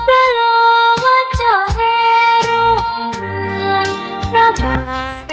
พระโลวเจ้าเฮโรเมืองพระบาท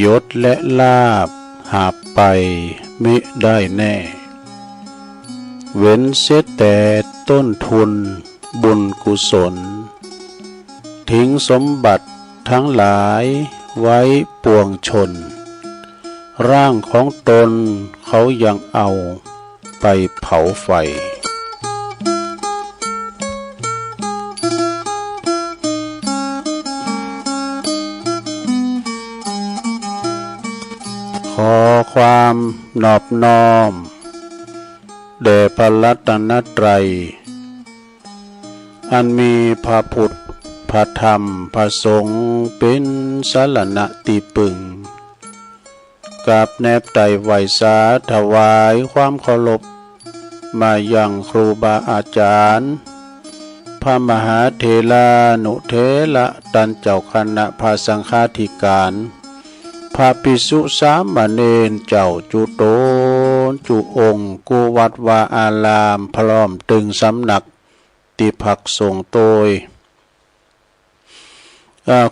ยศและลาภหาไปมิได้แน่เว้นเสียแต่ต้นทุนบุญกุศลทิ้งสมบัติทั้งหลายไว้ปวงชนร่างของตนเขายังเอาไปเผาไฟขอความนอบน้อมแด่พระรัตนตรัยอันมีพระพุทธพระธรรมพระสงฆ์เป็นสรณะที่พึ่งกับแนบไตรไหวสาถวายความเคารพมายังครูบาอาจารย์พระมหาเถรานุเถระตันเจ้าคณะพระสังฆาธิการพระภิกษุสามเณรเจ้าจุโตจุองค์กุวัดวาอารามพร้อมตึงสำนักติภักสงฆ์โดย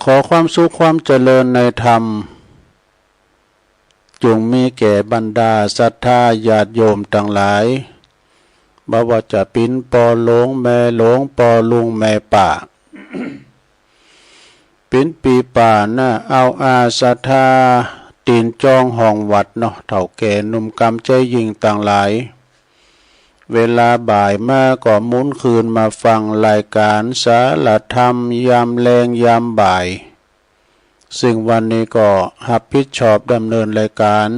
ขอความสุขความเจริญในธรรมจงมีแก่บรรดาศรัทธาญาติโยมทั้งหลายบ่ว่าจะปินปอหลงแม่หลงปอลุงแม่ป่า ปินปีป่าน่ะเอาอาศรัทธาตีนจองห้องวัดเนาะเฒ่าแก่หนุ่มกำใจยิ่งต่างหลายเวลาบ่ายมาก็หมุนคืนมาฟังรายการสารธรรมยามแลงยามบ่ายซึ่งวันนี้ก็รับผิดชอบดำเนินรายการ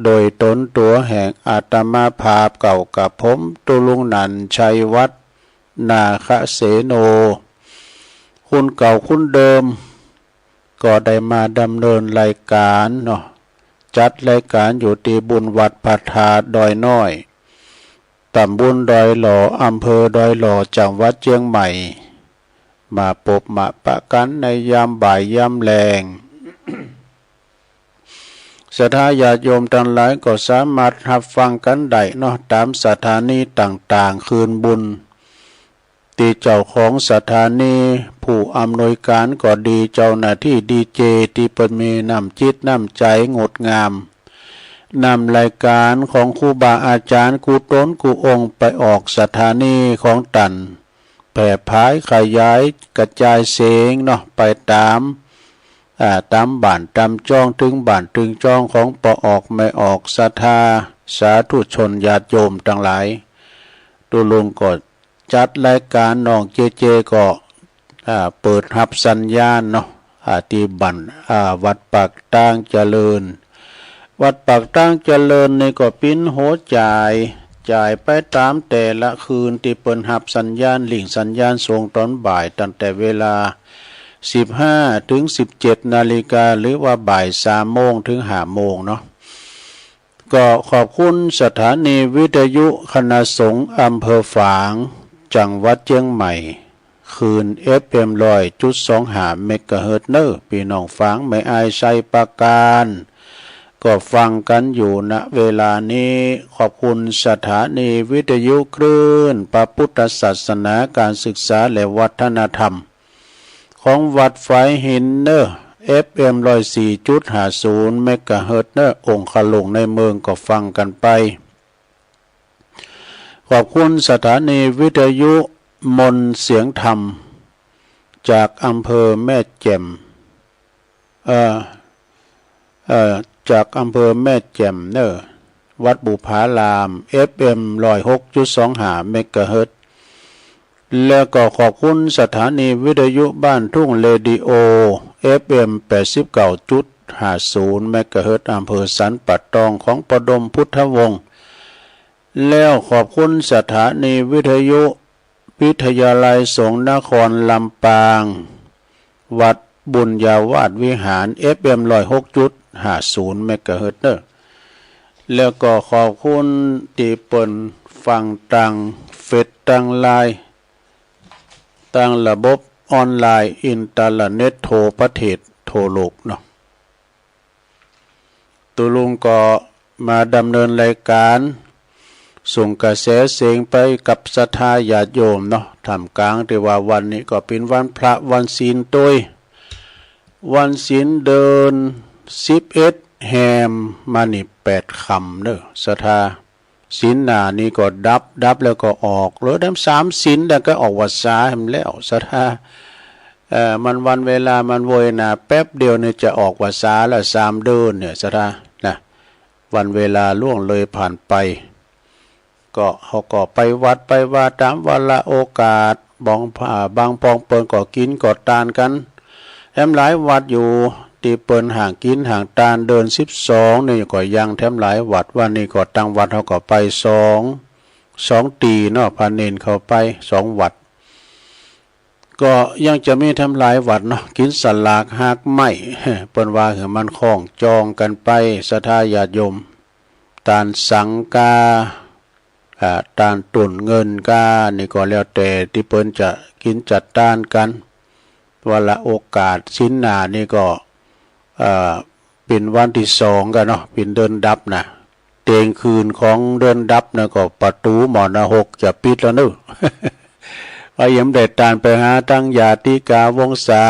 โดยตนตัวแห่งอาตมาภาพเก่ากับผมตุลุงนันชัยวัฒน์นาคเสโนคุณเก่าคุณเดิมก็ได้มาดำเนินรายการเนาะจัดรายการอยู่ที่บุญวัดพระธาตุดอยน้อยตำบลดอยหล่ออำเภอดอยหล่อจังหวัดเชียงใหม่มาพบมาปะกันในยามบ่ายยามแลง ศรัทธาญาติโยมทั้งหลายก็สามารถรับฟังกันได้เนาะตามสถานีต่างๆคืนบุญที่เจ้าของสถานีผู้อำนวยการก็ดีเจ้าหน้าที่ดีเจที่เปิดมีน้ำจิตน้ำใจงดงามนำรายการของครูบาอาจารย์กูต้นกูองค์ไปออกสถานีของตันแผ่พายขยายกระจายเสียงเนาะไปตามบ้านตามจ้องถึงบ้านถึงจ้องของปอออกไม่ออกศรัทธาสาธุชนญาติโยมทั้งหลายตุลุงก็จัดรายการน้องเจก็เปิดรับสัญญาณเนาะที่บันวัดปากตั้งเจริญวัดปากตั้งเจริญนี่ก็ปิ้นโหจ่ายไปตามแต่ละคืนที่เปิดรับสัญญาณหลิงสัญญาณส่งตอนบ่ายตั้งแต่เวลา15 ถึง 17 นาฬิกาหรือว่าบ่าย3 โมงถึง5 โมงเนาะก็ขอบคุณสถานีวิทยุคณะสงฆ์อำเภอฝางจังหวัดเชียงใหม่คืน FM 100.25 เมกะเฮิรตซ์เนอร์พี่น้องฝางไม่อายใส่ปาการก็ฟังกันอยู่ณเวลานี้ขอบคุณสถานีวิทยุคลื่นพระพุทธศาสนาการศึกษาและวัฒนธรรมของวัดไฟหินเนอร์ FM 104.50 เมกะเฮิรตซ์เนอร์องค์ขลุงในเมืองก็ฟังกันไปขอบคุณสถานีวิทยุมนต์เสียงธรรมจากอำเภอแม่แจ่มจากอำเภอแม่แจ่มเนอร์วัดบุพาราม FM 106.25 เมกะเฮิรตซ์แล้วก็ขอบคุณสถานีวิทยุบ้านทุ่งเรดิโอ FM 89.50 เมกะเฮิรตซ์อำเภอสันปัดตองของประดมพุทธวงศ์แล้วขอบคุณสถานีวิทยุวิทยาลัยสงฆ์นครลำปางวัดบุญญาวาสวิหาร FM 106.50 เมกะเฮิรตซ์แล้วก็ขอบคุณที่เปิ่นฟังตังเฟซตังไลน์ตังระบบออนไลน์อินเทอร์เน็ตโทรประเทศโทรโลกเนาะตุลุงก็มาดำเนินรายการส่งกระแสเสียงไปกับศรัทธาญาติโยมเนาะท่ามกลางที่ว่าวันนี้ก็เป็นวันพระวันศีลด้วยวันศีลเดิน 11แฮมมานี่8คำเด้อศรัทธาศีลหน้านี่ก็ดับแล้วก็ออกเหลือได้3ศีลแล้วก็ออกวัดสาแฮมแล้วศรัทธามันวันเวลามันโวยนะแป๊บเดียวเนี่ยจะออกวัดสาแล้ว3เดือนเนี่ยศรัทธานะวันเวลาล่วงเลยผ่านไปก็เขาก็ไปวัดไปว่าตามวันละโอกาสบางปองเปินก็กินก็ทานกันแถมหลายวัดอยู่ที่เปินห่างกินห่างทานเดิน12นี่ก็ยังแถมหลายวัดวันนี้ก็ตั้งวัดเขาก็ไป2ตีเนาะพาเนนเขาไป2วัดก็ยังจะมีทำหลายวัดเนาะกินสลากหากไม่เปินว่าคือมันคล้องจองกันไปศรัทธาญาติโยมตานสังกาตานตุนเงินกานี่ก็แล้วแต่ที่เปิ้นจะกินจัดต้านกันวันละโอกาสชิ้นหน้านี่ก็เป็นวันที่2กันเนาะเป็นเดือนดับนะเตียงคืนของเดือนดับนะก็ประตูหมอน6จะปิดแล้วเนอะพยายามได้ตานไปหาตั้งญาติกาวงศา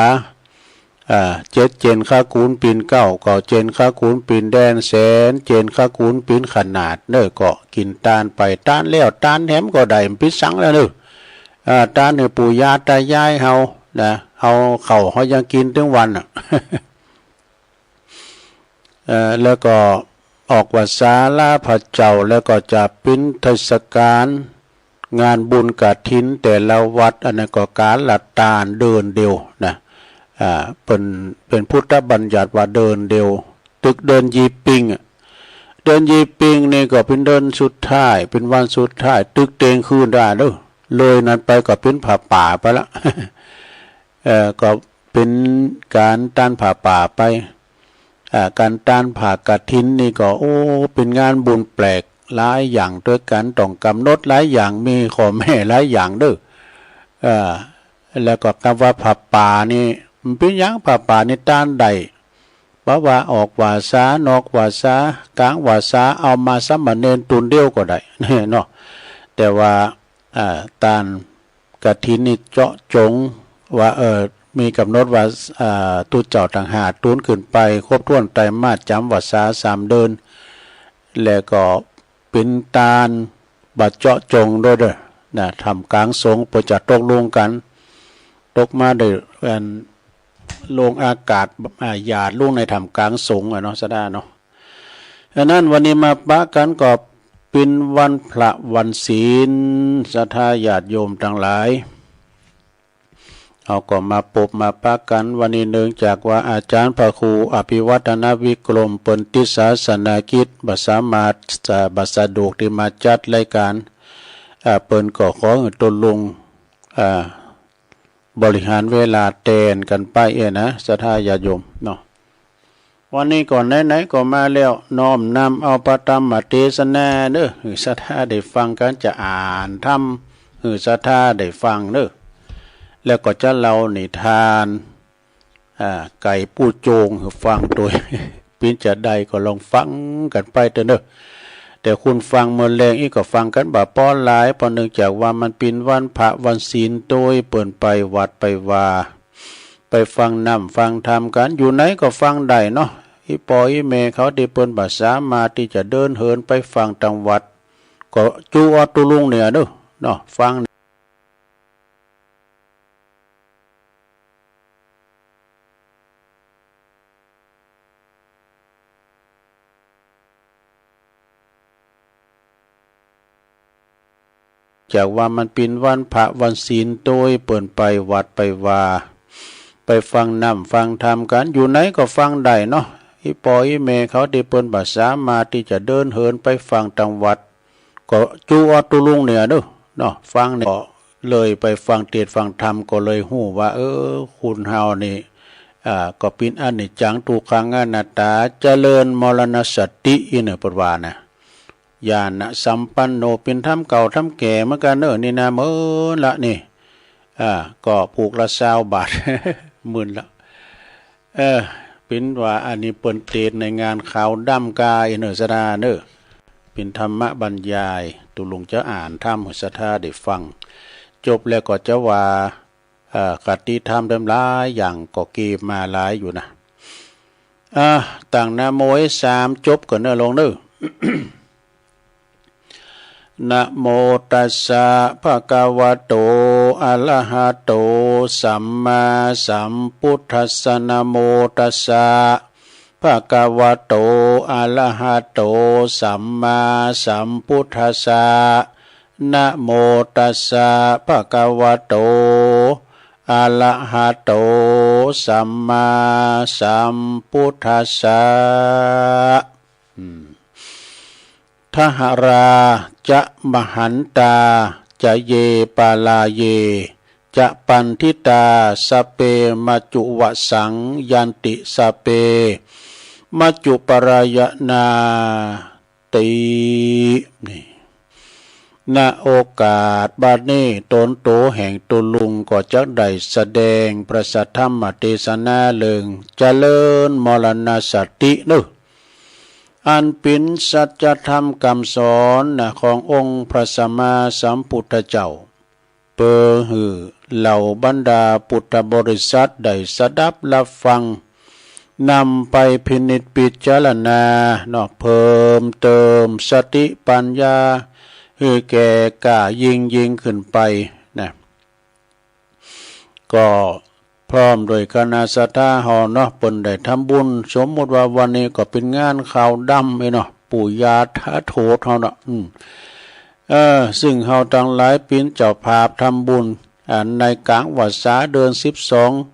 เจ็ดเจนข้าคูณปีนเก้าก็เจนข้าคูณปีนแดนแสนเจนข้าคูณปีนขนาดเนอะก็กินตานไปตานแล้วตานแถมก็ได้ปิดสังแล้วเนอะตานเนี่ยปู่ย่าตายายเฮานะเฮาเขายังกินถึงวันแล้วก็ออกวัดศาลาพระเจ้าแล้วก็จะปิ้นเทศกาลงานบุญกฐินแต่ละวัดอันนั้นก็การละตานเดินเดียวนะเป็นพุทธบัญญัติว่าเดินเดียวตึกเดินยีปิงเดินยีปิงนี่ก็เป็นเดินสุดท้ายเป็นวันสุดท้ายตึกเตงคืนได้เด้อเลยนั้นไปก็เป็นผ่าป่าไปละ ก็เป็นการต้านผ่าป่าไปการต้านผ่ากฐินนี่ก็โอ้เป็นงานบุญแปลกหลายอย่างด้วยกันต้องกำหนดหลายอย่างมีข้อแม่หลายอย่างเด้อแล้วก็คำว่าผ่าป่านี่มันเป็นอย่างผ่าป่านี่ต้านใดเพราะว่าออกวาสานอกวาสากลางวาสาเอามาสมณเณรตุนเดียวก็ได้เนาะแต่ว่าต้านกฐินนี่เจาะจงว่ามีกำหนดว่าตุเจ้าต่างหากตุนขึ้นไปครบถ้วนไตรมาสจำวาสา3เดือนแล้วก็เป็นตาลบัดเจาะจงด้วยเด้อนะทำกลางสงฆ์ประจัดตกลงกันตกมาได้ลงอากาศหยาดลงในทำกลางสงฆ์เนาะสะดาเนาะดังนั้นวันนี้มาปะกันก็เป็นวันพระวันศีลศรัทธาญาติโยมทั้งหลายเอาก็มาปบมาปะกันวันนี้เนื่องจากว่าอาจารย์พระครูอภิวัฒนวิกรมปนติศาสนากิจบัสามารถบัสดุกที่มาจัดรายการเปิ้นก็ขอตนลงบริหารเวลาแทนกันไปนะศรัทธาญาติโยมเนาะวันนี้ก่อนไหนๆก็มาแล้วน้อมนำเอาพระธรรมเทศนาเด้อศรัทธาได้ฟังกันจะอ่านธรรมศรัทธาได้ฟังเด้อแล้วก็จะเล่านิทานไก่ปูโจงฟังโดย ปินจะได้ก็ลองฟังกันไปเถอะเนอะแต่คุณฟังเมื่อแรงอีกก็ฟังกันบ่ป้อนหลายเพราะเนื่องจากว่ามันเป็นวันพระวันศีลโดยเปิ่นไปวัดไปว่าไปฟังน้ำฟังธรรมกันอยู่ไหนก็ฟังได้เนาะอีปอยอีเมเขาได้เปิ่นภาษามาที่จะเดินเหินไปฟังทางวัดก็จูอตุลุงเนี่ยเนาะฟังจากว่ามันเป็นวันพระวันศีลโดยเปิ่นไปวัดไปว่าไปฟังน้ำฟังธรรมกันอยู่ไหนก็ฟังได้เนาะอีปอยอีเมเขาได้เปิ่นภาษามาที่จะเดินเหินไปฟังทางวัดก็จูอตุลุงเนี่ยเนาะฟังเนี่ยเลยไปฟังเทศน์ฟังธรรมก็เลยหู้ว่าคุณเฮานี่ก็เป็นอนิจจังทุกขังอนัตตาเจริญมรณสติอินปวานะญาณสัมปันโนเป็นธรรมเก่าธรรมแก่เหมือนกันนี่นะละนี่ก็ผูกละ20 บาท หมื่นละเป็นว่าอันนี้เปิ้นเทศในงานข่าวดำกายสดาเป็นธรรมบรรยายตุลุงจะอ่านธรรมศรัทธาได้ฟังจบแล้วก็จะว่าคติธรรมเดิมหลายอย่างก็เก็บมาหลายอยู่นะ ต่างนะโมให้3จบก่อนเด้อลงเด้อ นะโมตัสสะภะคะวะโตอะระหะโตสัมมาสัมพุทธัสสะนะโมตัสสะภะคะวะโตอะระหะโตสัมมาสัมพุทธัสสะนะโมตัสสะภะคะวะโตอะระหะโตสัมมาสัมพุทธัสสะทหราจะมหันตาจะเยปาลาเยจะปันทิตาสเปมัจจุวสังยันติสเปมัจจุปรายนาตินี่ณโอกาสบัดนี้ตนโตแห่งตุลุงก็จักได้แสดงประสัทธรรมเทศนาเลิงเจริญมรณสตินึอันเป็นสัจธรรมคำสอนขององค์พระสัมมาสัมพุทธเจ้าเปอหือเหล่าบรรดาพุทธบริษัทได้สดับรับฟังนำไปพินิจพิจารณาเพิ่มเติมสติปัญญาให้แก่กล้ายิ่งขึ้นไปนะก็พร้อมโดยคณะสัทธาเฮาเปิ้นได้ทำบุญสมมติว่าวันนี้ก็เป็นงานข่าวดำปู่ย่าทาโถเฮาซึ่งเฮาทั้งหลายเป็นเจ้าภาพทำบุญในกลางวรรษาเดือน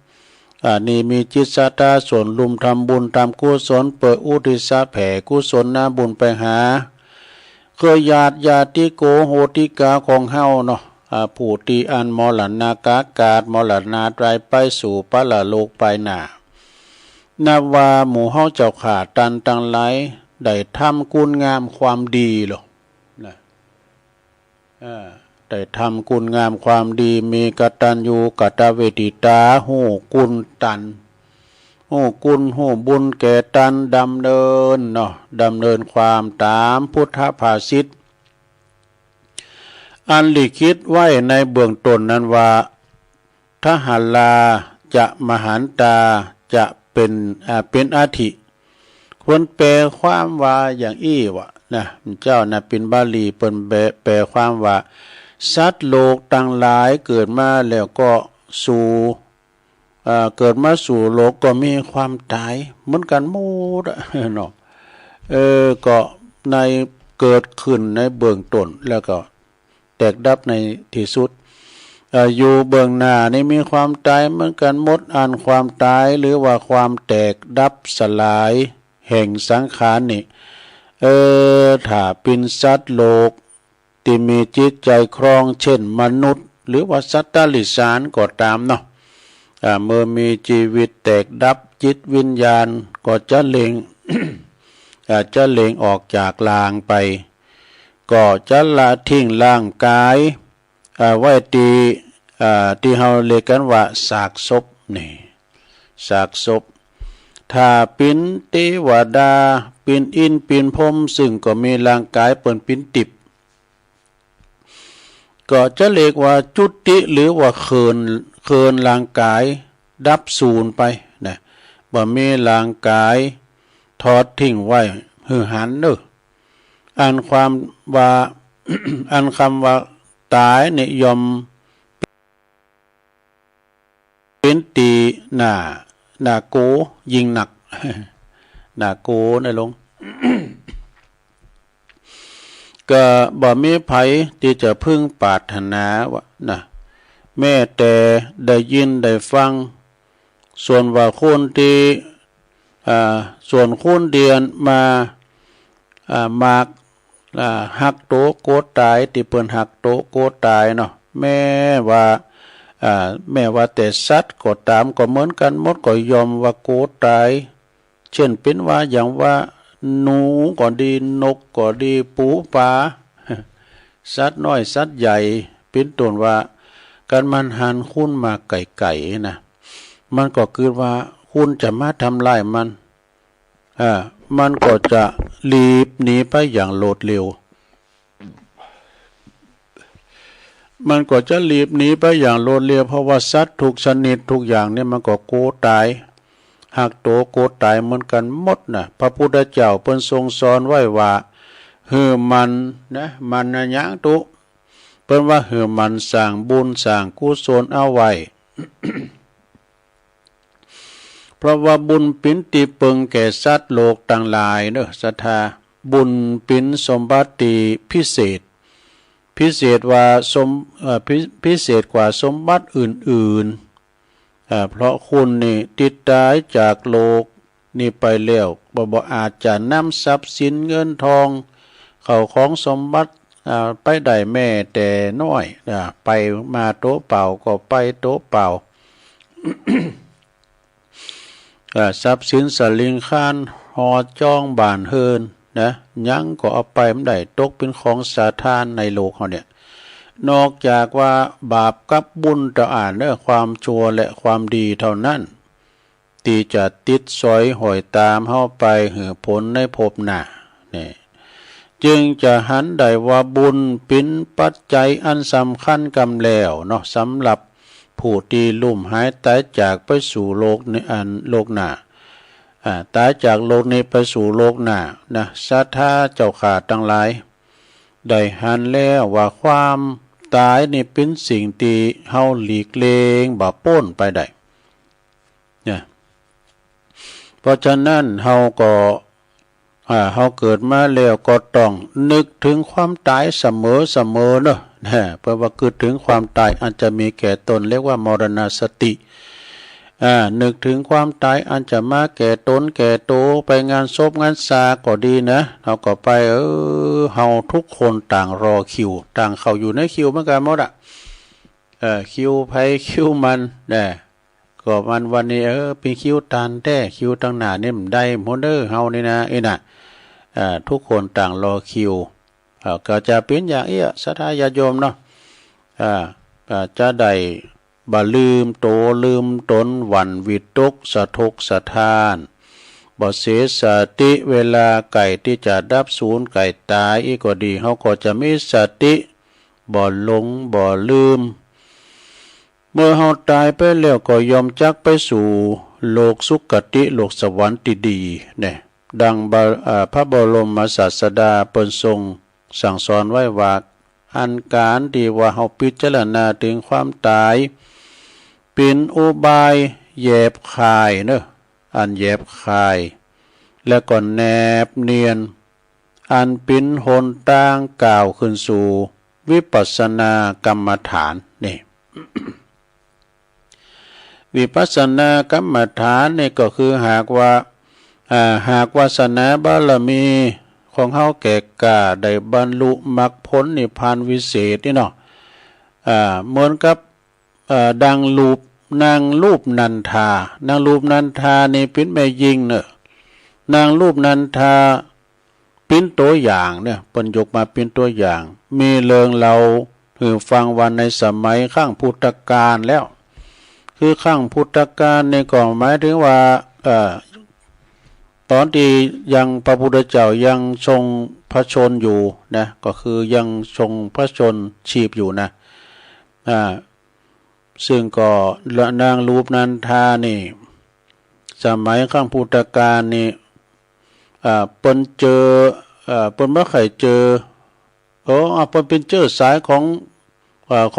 12นี่มีจิตศรัทธาส่วนลุมทำบุญทำกุศลเปิดอุทิศแผ่กุศลบุญไปหาเคยญาติโกโหติกาของเฮาผู้ที่อันมรณากากาศมรณาตายไปสู่ปรโลกไปหน้านับว่าหมู่เฮาเจ้าขาตันทั้งหลายได้ทำคุณงามความดีหรอกนะได้ทำคุณงามความดีมีกตัญญูกตเวทิตาหูกุลตันหูกุลหูบุญแก่ตันดำเนินความตามพุทธภาษิตอันลิขิตไว้ในเบื้องต้นนั้นว่าทหาราจะมหันตาจะเป็นอาทิควรแปลความว่าอย่างอี้วะนะเจ้าเป็นบาลีเปิ้นแปลความว่าสัตว์โลกต่างหลายเกิดมาแล้วก็เกิดมาสู่โลกก็มีความตายเหมือนกันหมดก็ในเกิดขึ้นในเบื้องต้นแล้วก็แตกดับในที่สุดอยู่เบื้องหน้านี่มีความตายเหมือนกันหมดอันความตายหรือว่าความแตกดับสลายแห่งสังขารนี่ถ้าเป็นสัตว์โลกที่มีจิตใจครองเช่นมนุษย์หรือว่าสัตว์ตลิสารก็ตามเมื่อมีชีวิตแตกดับจิตวิญญาณก็จะเล็ง จะเล็งออกจากลางไปก็จะละทิ้งร่างกายไว้ที่เฮาเรียกกันว่าซากศพนี่ซากศพถ้าปินเทวดาปินอินปินพรหมซึ่งก็มีร่างกายเป็นปินติบก็จะเรียกว่าจุติหรือว่าเคินร่างกายดับสูญไปนะบ่มีร่างกายทอดทิ้งไว้หือหันอันความว่า อันคำว่าตายนิยมเป็นตีหน้าโกยิงหนัก หน้าโกนะลง ก็บ่มีไผที่จะพึ่งปรารถนาว่าแม้แต่ได้ยินได้ฟังส่วนว่าคนที่ส่วนคนเดียนมามากหักโตโกตายที่เปิ้นหักโตโกตายแม้ว่าแต่สัตว์ก็ตามก็เหมือนกันหมดก็ยอมว่าโกตายเช่นเป็นว่าอย่างว่าหนูก็ดีนกก็ดีปูปลา สัตว์น้อยสัตว์ใหญ่เป็นต้นว่าการมันหันคุ้นมาไก่นะมันก็คือว่าคุณจะมาทำลายมันก็จะรีบหนีไปอย่างโลดเร็วมันก็จะรีบหนีไปอย่างโลดเร็วเพราะว่าสัตว์ทุกชนิดทุกอย่างเนี่ยมันก็โกตาย หักโตโกตายเหมือนกันหมดนะพระพุทธเจ้าเพิ่นทรงสอนไว้ว่ามันนะมันนะยังตุเพิ่นว่ามันสร้างบุญสร้างกุศลเอาไว้ เพราะว่าบุญปินติเปิงแก่สัตว์โลกต่างหลายเด้อศรัทธาบุญปินสมบัติพิเศษว่าพิเศษกว่าสมบัติอื่นๆเพราะคุณนี่ติดตายจากโลกนี่ไปแล้วบ่อาจจะนำทรัพย์สินเงินทองเข้าของสมบัติไปได้แม่แต่น้อยไปมาโต๊ะเปล่าก็ไปโต๊ะเปล่า ทรัพย์สินสลิงคานหอจ้องบานเฮินนะยังก็เอาไปไม่ได้ตกเป็นของสาธารในโลกเขาเนี่ยนอกจากว่าบาปกับบุญต่ออ่านเรื่องความชั่วและความดีเท่านั้นที่จะติดสอยหอยตามเข้าไปหือผลในภพหน้านี่จึงจะหันได้ว่าบุญเป็นปัจจัยอันสำคัญกำแล้วเนาะสำหรับผู้ที่ลุ่มหายตายจากไปสู่โลกในอันโลกหน้าตายจากโลกนี้ไปสู่โลกหน้านะศรัทธาเจ้าขาทั้งหลายได้หันแล้วว่าความตายนี่เป็นสิ่งที่เฮาหลีกเลี่ยงบ่พ้นไปได้เนี่ยเพราะฉะนั้นเฮาเกิดมาแล้วก็ต้องนึกถึงความตายเสมอเนาะเพราะว่าคือถึงความตายอันจะมีแก่ตนเรียกว่ามรณสตินึกถึงความตายอันจะมาแก่ตนแก่โตไปงานศพงานสาก็ดีนะเราก็ไปเฮาทุกคนต่างรอคิวต่างเข้าอยู่ในคิวเหมือนกันหมดคิวไผคิวมันก็มันวันนี้เป็นคิวตันแท้คิวตั้งหน้านี่มันได้หมดเฮานี่นะน่ะทุกคนต่างรอคิวก็จะเป็นอย่างศรัทธาญาติโยมเนาะจะได้บ่ลืมโตลืมตนหวั่นวิตกสะทกสะท้านบ่เสียสติเวลาไก่ที่จะดับสูญไก่ตายอีกก็ดีเขาก็จะมีสติบ่หลงบ่ลืมเมื่อเขาตายไปแล้วก็ยอมจักไปสู่โลกสุคติโลกสวรรค์ที่ดีเนี่ยดังพระบรมศาสดาเปิ้นทรงสั่งสอนไว้ว่าอันการที่ว่าเฮาพิจารณาถึงความตายเป็นอุบายแยบคายเนอะอันแยบคายและก็แนบเนียนอันเป็นหนทางกล่าวขึ้นสู่วิปัสสนากรรมฐานนี่ วิปัสสนากรรมฐานนี่ก็คือหากวาสนาบารมีของเฮาแก่กล้าได้บรรลุมรรคผลนิพพานวิเศษนี่เนาะเหมือนกับดังนางรูปนันทนี่เป็นแม่ยิงเนอะนางรูปนันทาเป็นตัวอย่างเนี่ยเปิ้นยกมาเป็นตัวอย่างมีเรื่องเราฟังวันในสมัยข้างพุทธกาลแล้วคือข้างพุทธกาลนี่ก็หมายถึงว่าตอนที่ยังพระพุทธเจ้ายังทรงพระชนอยู่นะก็คือยังทรงพระชนชีพอยู่นะซึ่งก็นางรูปนันทานี่สมัยข้างพุทธกาลนี่เปิ้นเปิ้นบ่เคยเจอเปิ้นเป็นเจอสายข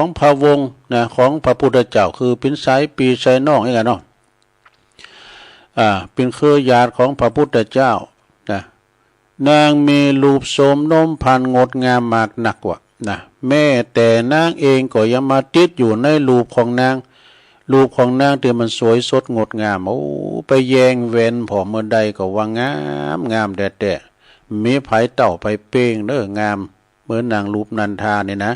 องพระวงศ์นะของพระพุทธเจ้าคือเป็นสายปีสายน้องเนาะเป็นเครือญาติของพระพุทธเจ้านะนางมีรูปโสมนมพันงดงามมากนักว่านะแม่แต่นางเองก็ยังมาติดอยู่ในรูปของนางที่มันสวยสดงดงามไปแยงเว้นผอมเมื่อใดก็ว่างามแต่มีไผเต่าไปเป้งเด้องามเหมือนนางรูปนันทานี่นะ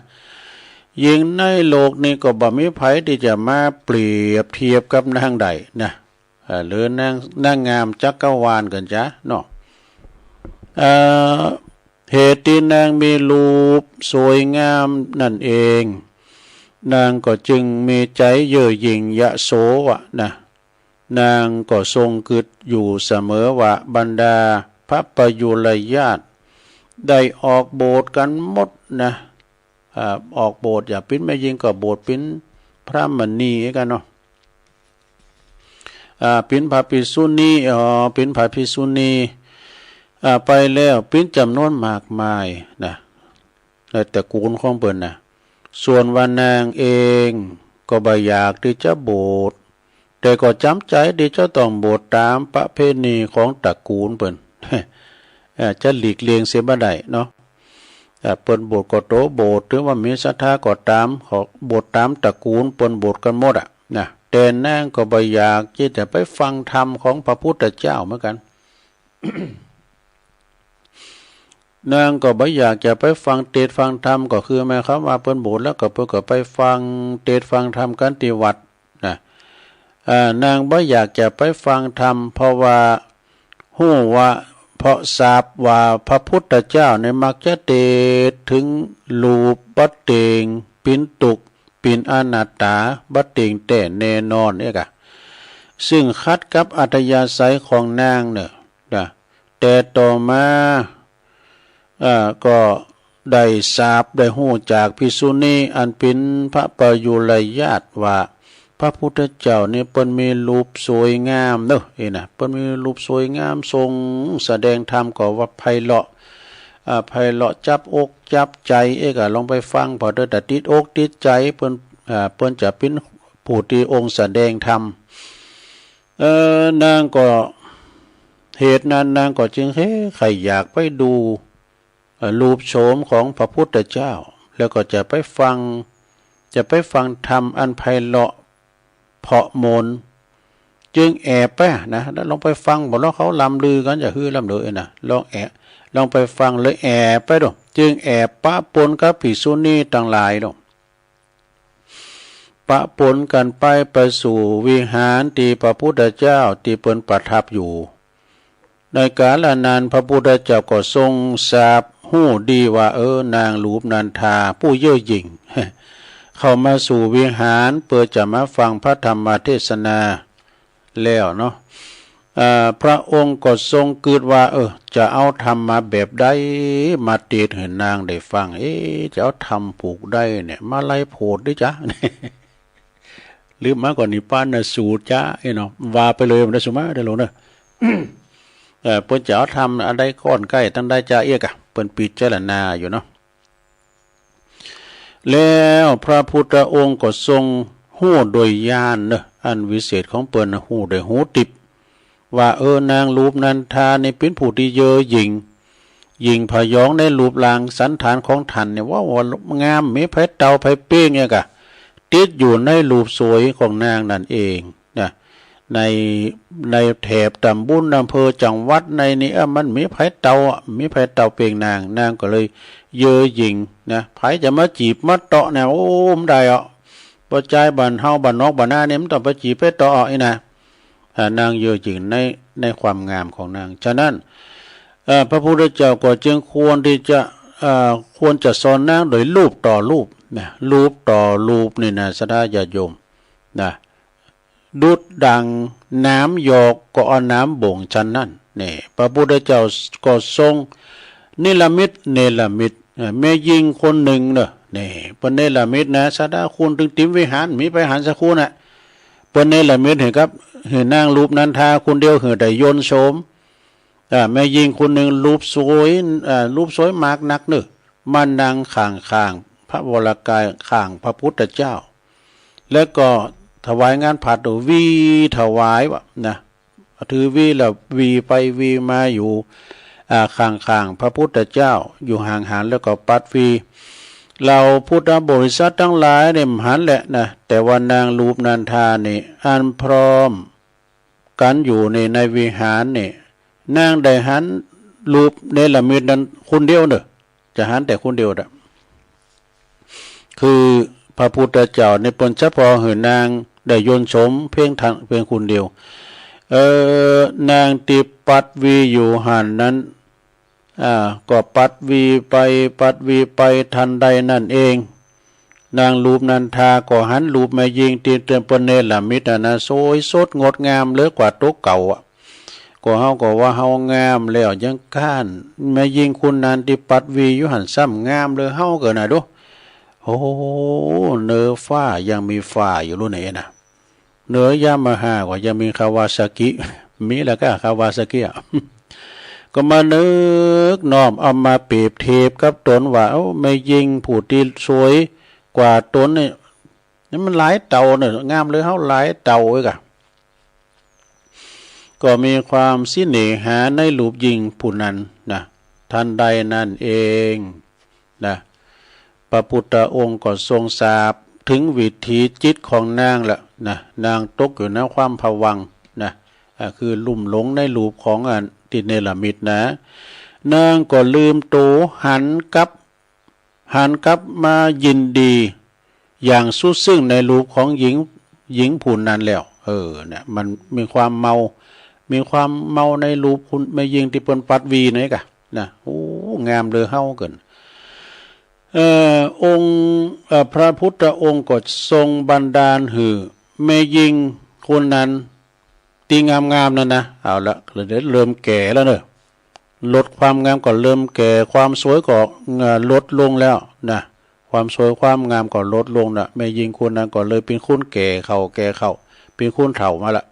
ยิ่งในโลกนี้ก็บ่มีไผที่จะมาเปรียบเทียบกับนางใดนะหรือนางงามจักรวาลกันจ้ะเนาะเหตุที่นางมีรูปสวยงามนั่นเองนางก็จึงมีใจเย่อหยิ่งยโสวะนะนางก็ทรงกึดอยู่เสมอว่าบรรดาพระประยุรญาติได้ออกโบสถ์กันหมดนะออกโบสถ์อย่าปิ้นไม่ยิงก็โบสถ์ปิ้นพระมณีกันเนาะ ปินพระภิกษุณีปินพระภิกษุณีไปแล้วปินจำนวนมากมายนะในตระกูลของเปิ้นนะส่วนว่านางเองก็บ่อยากที่จะบวชแต่ก็จำใจที่จะต้องบวชตามประเพณีของตระกูลเปิ้น จะหลีกเลี่ยงเสียบ่ได้เนาะเปิ้นบวชก็โตบวชถึงว่ามีศรัทธาก็ตามขอบวชตามตระกูลเปิ้นบวชกันหมดนะแต่นางก็บ่อยากที่จะไปฟังธรรมของพระพุทธเจ้าเหมือนกัน นางก็บ่อยากจะไปฟังเทศฟังธรรมก็คือหมายความว่าเปิ้นบวชแล้วก็เพิ่นก็ไปฟังเทศฟังธรรมกันที่วัดนะนางบ่อยากจะไปฟังธรรมเพราะว่าฮู้ว่าเพราะทราบว่าพระพุทธเจ้าในมักจะเทศถึงรูปบัดเตงปินตุกปินอนัตตาบัดเตงแต่แน่นอนเนี่ยกะซึ่งขัดกับอัธยาศัยของนางเนี่ยนะแต่ต่อมาก็ได้ทราบได้ฮู้จากภิกษุณีอันเป็นพระประยุรญาติว่าพระพุทธเจ้านี่เปิ้นมีรูปสวยงามเด้อนะเปิ้นมีรูปสวยงามทรงแสดงธรรมก็ว่าไพเราะไพเราะจับอกจับใจก็ลองไปฟังพอเด้อแต่ติดอกติดใจเปิ้นจะเป็นผู้ที่องค์แสดงธรรมนางก็เหตุนั้นนางก็จึงใครอยากไปดูรูปโฉมของพระพุทธเจ้าแล้วก็จะไปฟังธรรมอันไพเราะเพาะมนจึงแอบไปนะแล้วลองไปฟังบอกแล้วเขาลำลือกันจะฮือลำเลยนะลองไปฟังเลยแอบไปดูจึงแอบปะปนกับภิกษุณีต่างหลายดูปะปนกันไปสู่วิหารที่พระพุทธเจ้าที่เปิ้นประทับอยู่ในกาลนั้นพระพุทธเจ้าก็ทรงทราบฮู้ดีว่านางรูปนันทาผู้เย่อหยิ่ง เข้ามาสู่วิหารเพื่อจะมาฟังพระธรรมเทศนาแล้วเนาะพระองค์ก็ทรงกึดว่าจะเอาธรรมมาแบบใดมาเทศให้นางได้ฟังจะเอาธรรมผูกได้เนี่ยมาไล่โพดดิจ๊ะ หรือมากกว่านี้ป้านนะสูตรจ้าเนาะว่าไปเลยมันได้สมาได้ลงเนอะ เปิ้นจะเอาทำอันใดก้อนใกล้ตั้งได้จะเอียกเปิ้นปิดเจรณาอยู่เนาะแล้วพระพุทธองค์ก็ทรงฮู้โดยญาณเนอะอันวิเศษของเปิ้นฮู้โดยหูติบว่านางรูปนันทานี่เป็นผู้ที่เย่อหยิ่งพยองในรูปร่างสันฐานของท่านเนี่ยว่างามมีไผเตาไผเป้งเนี่ยกะติดอยู่ในรูปสวยของนางนั่นเองนะในแถบตำบลอำเภอจังหวัดในนี้มันมีไผเตาเป่งนางก็เลยเย่อหยิ่งนะไผจะมาจีบมาเตาะเนี่ยมได้บ่ใจบ้านเฮาบ้านนอกบ้านนาเนี่ยมันต้องไปจีบไปเตาะนะนางเย่อหยิ่งในความงามของนางฉะนั้นพระพุทธเจ้าก็จึงควรจะสอนนางโดยรูปต่อรูปนะรูปต่อรูปนี่นะสัทธาญาติโยมนะดุจดังน้ำหยอกก็เอาน้ำบ่งฉันนั่นนี่พระพุทธเจ้าก็ทรงเนรมิตแม่ยิงคนหนึ่งเนอะนี่เป็นเนรมิตนะสัทธาคุณถึงติมวิหารมีไปหารสักคุณน่ะเป็นเนรมิตเห็นครับเห็นนางรูปนันทาคนเดียวเห็นได้ยนโฉมแม่ยิงคนหนึ่งรูปสวยมากนักเนอะมันนางข้างพระวรกายข้างพระพุทธเจ้าแล้วก็ถวายงานผัดวีถวายวะนะถือวีแล้ววีไปวีมาอยู่ข้างพระพุทธเจ้าอยู่ห่างแล้วก็ปัดวีเราพุทธบริษัททั้งหลายเนี่ยหันแหละนะแต่ว่านางรูปนันทานี่อันพร้อมกันอยู่ในวิหารนี่นางได้หันรูปเนรมิตนั้นคนเดียวเนอะจะหันแต่คนเดียวนะคือพระพุทธเจ้าในปนเฉพาะเห็นนางได้ยนต์โฉมเพียงคนเดียวนางติปัดวีอยู่หันนั้นก็ปัดวีไปทันใดนั่นเองนางรูปนันทาก็หันรูปมายิงตีเตือนปนเนรมิตรนะสวยสดงดงามเหลือกว่าโต๊ะเก่าก็เฮาก็ว่าเฮางามแล้วยังก้านมายิงคุณนันติปัดวีอยู่หันซ้ำงามเลยเฮาเกิดน่ะดูโอ้เนื้อฟ้ายังมีฟ้าอยู่รู้ไหนนะ เหนือยามาฮ่าก็ยังมีคาวาซากิมีแล้วก็คาวาซากิ ก็มานึกน้อมเอามาเปรียบเทียบกับตนว่าไม่ยิงผู้ที่สวยกว่าตนนี่นี่มันหลายเต่าเนี่ยงามเลยเฮาหลายเต่าเอ้ยกะก็มีความสิเนหาในรูปยิงผู้นั้นนะทันใดนั่นเองนะพระพุทธองค์ก็ทรงทราบถึงวิถีจิตของนางละนะนางตกอยู่ในความภวังค์นะคือลุ่มหลงในรูปของติเนรมิตนะนางก็ลืมโตหันกลับมายินดีอย่างสุดซึ่งในรูปของหญิงผู้นั้นแล้วเนี่ยมันมีความเมาในรูปคุณไม่ยิงที่เปิ้นปัดวีนี่กะนะโอ้งามเลยเฮาเกินองค์พระพุทธองค์ก็ทรงบันดาลหือแม่ยิงคนนั้นตีงามๆนั่นนะเอาละเริ่มแก่แล้วเนอะลดความงามก็เริ่มแก่ความสวยก็ลดลงแล้วนะความสวยความงามก็ลดลงนะแม่ยิงคนนั้นก็เลยเป็นคนแก่เข้าเป็นคนเฒ่ามาละ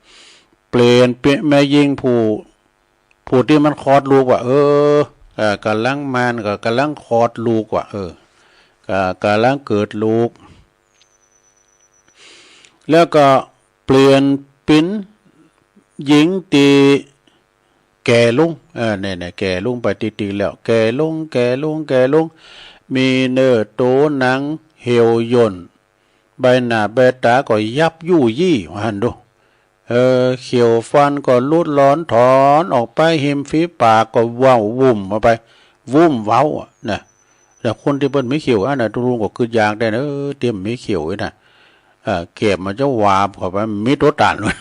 เปลี่ยนแม่ยิงผู้ที่มันคลอดลูกว่ากำลังมันก็กำลังคลอดลูกว่กำลังเกิดลูกแล้วก็เปลี่ยนเป็นหญิงตีแก่ลุงเนี่ยแก่ลุงไปติๆแล้วแก่ลุงมีเนื้อโตหนังเหี่ยวย่นใบหน้าใบตาก็ยับยู่ยี่หันดูเขียวฟันก็ลุดร้อนถอนออกไปหิมฝีปากก็ว้าววุ่มมาไปวุ่มเว้านะแต่คนที่เปิ้นไม่เขียวนะทุลุงก็คืออยากได้นะเตรียมไม่เขียวไว้นะเก็บมันจะวาบเข้าไปมีตัวตานเลย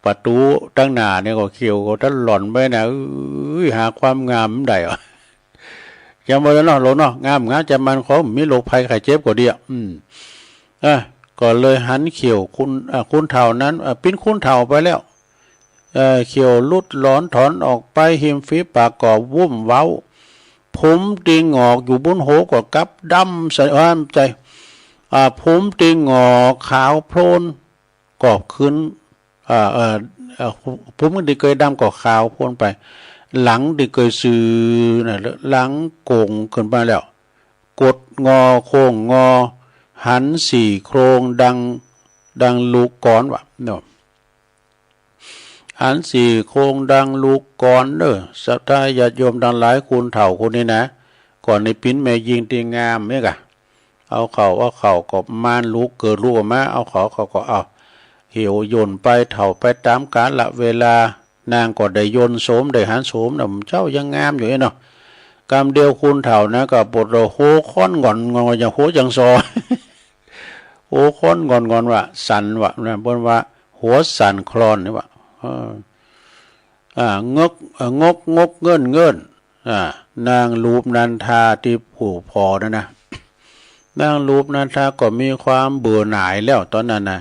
ประตูตั้งหน้าเนี่ยก็เขียวก็ท่านหล่อนไปนะหาความงามได้อะจำไว้แล้วเนาะเนาะงามจะมันเขามีโรคภัยไข้เจ็บกว่าเดียวก็เลยหันเขียวคุณเฒ่านั้นปิ้นคุณเฒ่าไปแล้วเขียวลุดร้อนถอนออกไปหิมฝีปากก็วุ่มเว้าผมตีงอกอยู่บนหัวก็กับดำใส่ใจผมตีงอกขาวโพลนก็ขึ้นผมมันได้เคยดำก็ขาวโพลนไปหลังได้เคยซื้อหลังโก่งขึ้นมาแล้วกดงอโค้งงอหันสี่โครงดังลูกก้อนวะเนาะหันสี่โครงดังลูกก้อนสัตยาญาติโยมดังหลายคุณเฒ่าคนนี้นะก่อนในปิ้นแม่ยิงตีงามเนี่ยกะเอาเข่าก็ม่านลูกเกิดลูกมาเอาเขาก็เอาเหี่ยวย่นไปเฒ่าไปตามกาลละเวลานางก็ได้ยนโสมได้หันโสมนะเจ้ายังงามอยู่เนาะกรรมเดียวคุณเฒ่านะก็ปวดโหค้อนงอนอย่างโหจังซอ โหค้อนงอนว่าสั่นว่านะบนว่าหัวสั่นคลอนนี่ว่างกเงินนางรูปนันทาที่ผู้พอนะนางรูปนันทาก็มีความเบื่อหน่ายแล้วตอนนั้นนะ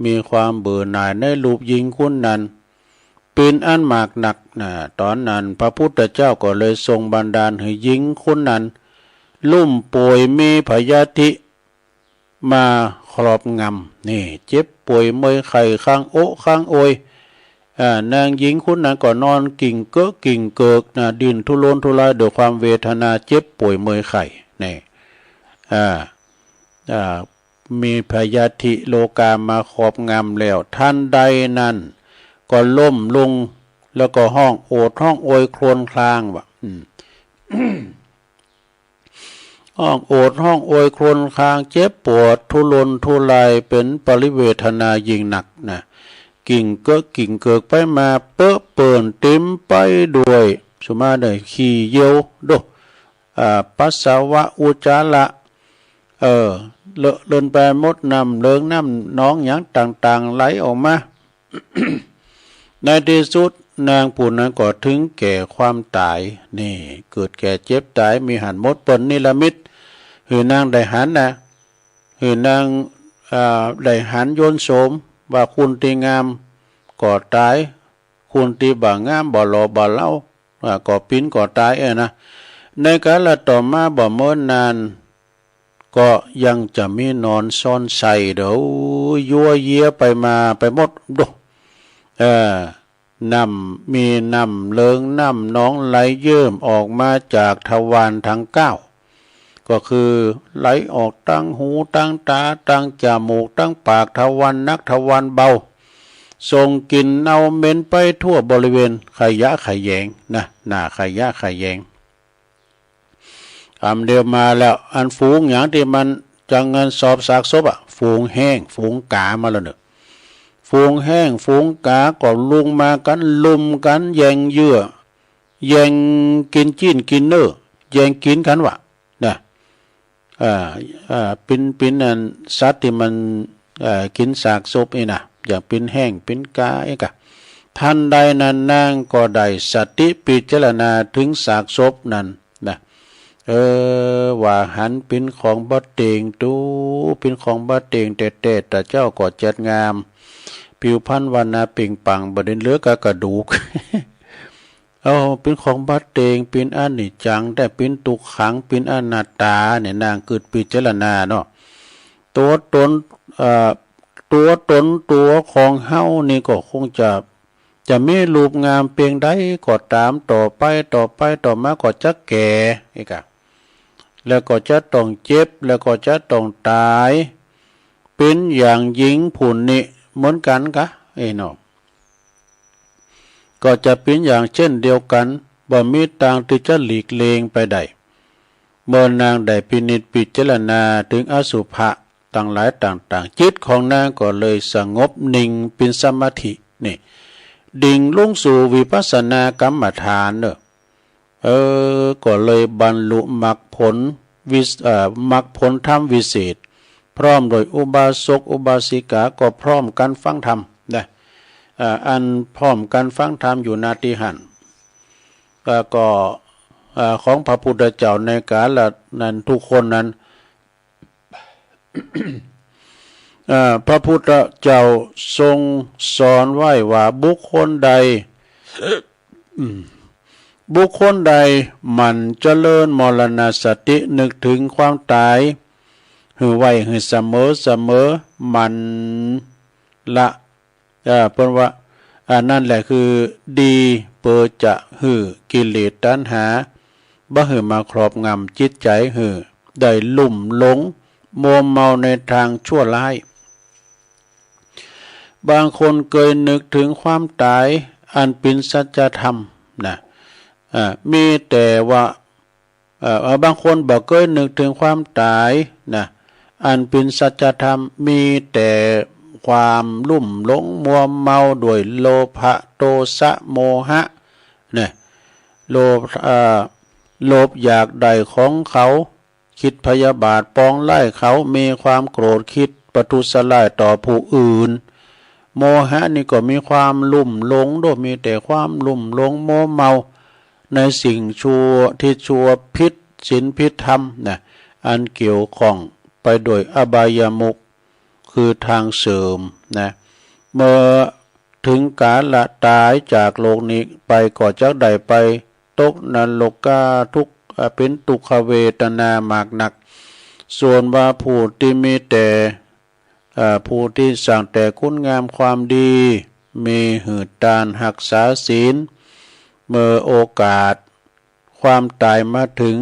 มีความเบื่อหน่ายในรูปหญิงคนนั้นเป็นอันมากหนักตอนนั้นพระพุทธเจ้าก็เลยทรงบันดาลให้หญิงคนนั้นลุ่มป่วยมีพยาธิมาครอบงำนี่เจ็บป่วยเมื่อยไข้ข้างโอยนางหญิงคนนั้นก็นอนกิ่งเกิกดินทุรนทุรายด้วยความเวทนาเจ็บป่วยเมื่อยไข้นี่มีพยาธิโลกามาครอบงำแล้วท่านใดนั้นก็ล้มลงแล้วก็ห้องโอดห้องโอยโครวญครางว่ะ ห้องโอดห้องโอยโครวญครางเจ็บปวดทุรนทุรายเป็นปริเวทนายิ่งหนักนะกิ่งเกิกไปมาเปิ่นเต็มไปด้วยสุมาได้ขี้เยี่ยวดูปัสสาวะอุจจาระเลอะเดินไปมดน้ำเลิงน้ำน้องอย่างต่างๆไหลออกมา ในที่สุดนางผู้นั้นก็ถึงแก่ความตายนี่เกิดแก่เจ็บตายมีหันมดปนนิรมิตหือนางได้หันหือนางได้หันโยนโสมว่าคุณตีงามก็ตายคุณตีบ่างามบ่หล่อบ่เล่าก็ปิ้นก็ตายนะในกาลต่อมาบ่เมื่อนาน ก็ยังจะมีนอนซ่อนใส่เดี๋ยวยัวเยียไปมาไปหมดดูน้ำมีน้ำเลิงน้ำน้องไหลเยิ่มออกมาจากทวารทั้งเก้าก็คือไหลออกตั้งหูตั้งตาตั้งจมูกตั้งปากทวารนักทวารเบาส่งกลิ่นเอาเหม็นไปทั่วบริเวณขยะขยแยงนะหน้าขยะขยแยงเดียวมาแล้วอันฝูงอย่างที่มันจังเงินสอบสากศพฝูงแห้งฝูงกามาแล้วเนอะฝูงแห้งฝูงกาก็ลุงมากันลุมกันแย่งเยื่อแย่งกินจิ้นกินเนื้อแย่งกินกันวะนะเป็นอันสัตว์ที่มันกินสากศพนี่นะอย่างเป็นแห้งเป็นกาเอกะท่านใดนั้นนางก็ได้สติพิจารณาถึงสากศพนั้นนะว่าหันเป็นของบัดเตงตูเป็นของบัดเตงแต่แต่เจ้าก็จัดงามผิวพรรณวรรณะเปล่งปลั่งบ่ได้เหลือกระดูก เป็นของบัดเตงเป็นอนิจจังแต่เป็นทุกขังเป็นอนัตตาเนี่ยนางเกิดพิจารณาเนาะตัวตนตัวของเฮานี่ก็คงจะมีรูปงามเพียงใดก็ตามต่อไปต่อมาก็จะแก่อีกแล้วก็จะต้องเจ็บแล้วก็จะต้องตายเป็นอย่างหญิงผู้นี้เหมือนกันกะเนาะก็จะเป็นอย่างเช่นเดียวกันบ่มีทางที่จะหลีกเลี่ยงไปได้เมื่อนางได้พินิจพิจารณาถึงอสุภะต่างหลายต่างจิตของนางก็เลยสงบนิ่งเป็นสมาธินี่ดิ่งลงสู่วิปัสสนากรรมฐานเนอะก็เลยบรรลุมรรคผลมรรคผลธรรมวิเศษพร้อมโดยอุบาสกอุบาสิกาก็พร้อมกันฟังธรรมนะอันพร้อมกันฟังธรรมอยู่นาทีหันก็ของพระพุทธเจ้าในกาลนั้นทุกคนนั้น พระพุทธเจ้าทรงสอนไว้ว่าบุคคลใด มันเจริญมรณสตินึกถึงความตายหือไว้หือเสมอมันละเพราะว่านั่นแหละคือดีเปิดจะหือกิเลสตัณหาบ่หือมาครอบงำจิตใจหือได้ลุ่มหลงมัวเมาในทางชั่วร้ายบางคนเคยนึกถึงความตายอันเป็นสัจธรรมนะมีแต่ว่าบางคนบอกเคยนึกถึงความตายนะอันเป็นสัจธรรมมีแต่ความลุ่มหลงมัวเมาด้วยโลภะโทสะโมหะเนี่ยโลภอยากได้ของเขาคิดพยาบาทปองไล่เขามีความโกรธคิดประทุษร้ายต่อผู้อื่นโมหะนี่ก็มีความลุ่มหลงด้วยมีแต่ความลุ่มหลงมัวเมาในสิ่งชั่วที่ชั่วพิษศีลพิษธรรมนะอันเกี่ยวข้องไปโดยอบายามุขคือทางเสริมนะเมื่อถึงกาลตายจากโลกนี้ไปก็จะได้ไปตกนรกทุกข์เป็นทุกขเวทนามากหนักส่วนว่าผู้ที่มีแต่ผู้ที่สั่งแต่คุณงามความดีมีหืดตานหักษาศีลเมื่อโอกาสความตายมาถึง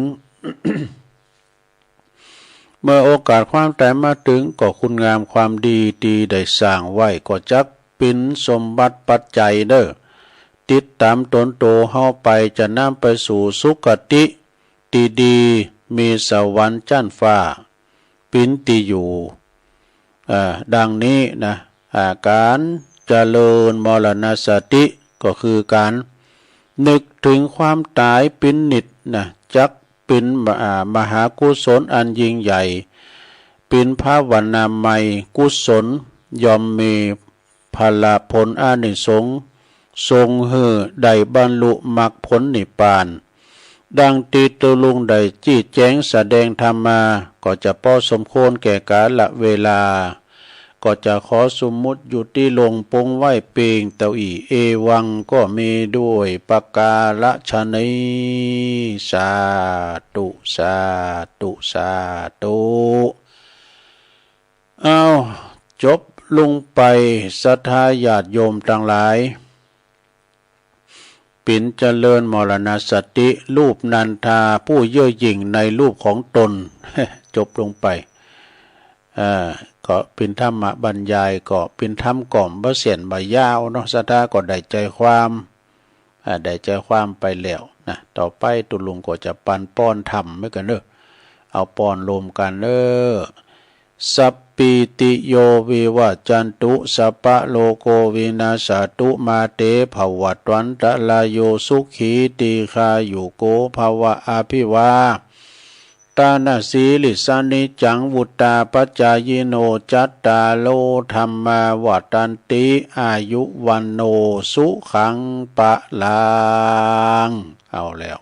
เมื่อโอกาสความตายมาถึงก็คุณงามความดีได้สร้างไว้ก็จักเป็นสมบัติปัจจัยเด้อติดตามตนโตเฮาไปจะนำไปสู่สุคติดีมีสวรรค์จั้นฟ้าปินติอยู่ดังนี้นะการเจริญมรณสติก็คือการนึกถึงความตายเป็นนิจนะจักเป็นมหากุศลอันยิ่งใหญ่เป็นภาวนาใหม่กุศลย่อมมีพลผลอานิสงส์ทรงให้ได้บรรลุมรรคผลนิพพานดังตีตุลุงได้จี้แจ้งแสดงธรรมาก็จะพอสมควรแก่กาลเวลาก็จะขอสมมุติอยู่ที่ลงปงไหวเปงเต้าอีเอวังก็มีด้วยปกาละชะนีสาธุ สาธุสาธุเอาจบลงไปศรัทธาญาติโยมทั้งหลายปิ่นเจริญมรณสติรูปนันทาผู้เย่อหยิ่งในรูปของตน จบลงไปก็เป็นธรรมบรรยายก็เป็นธรรมก่อมบ่เสียนบ่ยาวเนาะศรัทธาก็ได้ใจความได้ใจความไปแล้วนะต่อไปตุลุงก็จะปันป้อนธรรมไม่กันเด้อเอาป้อนรวมกันเด้อสัพปิติโยวิวัจจันตุสัพพะโลโกวินาศตุมาเตภวัตวันตะลายโยสุขีติคายุโกภวะอาภิวาตานาสีลิสานิจังวุตตาปัจจายโนจัตตาโลธรรมาวัตันติอายุวันโนสุขังปะลังเอาแล้ว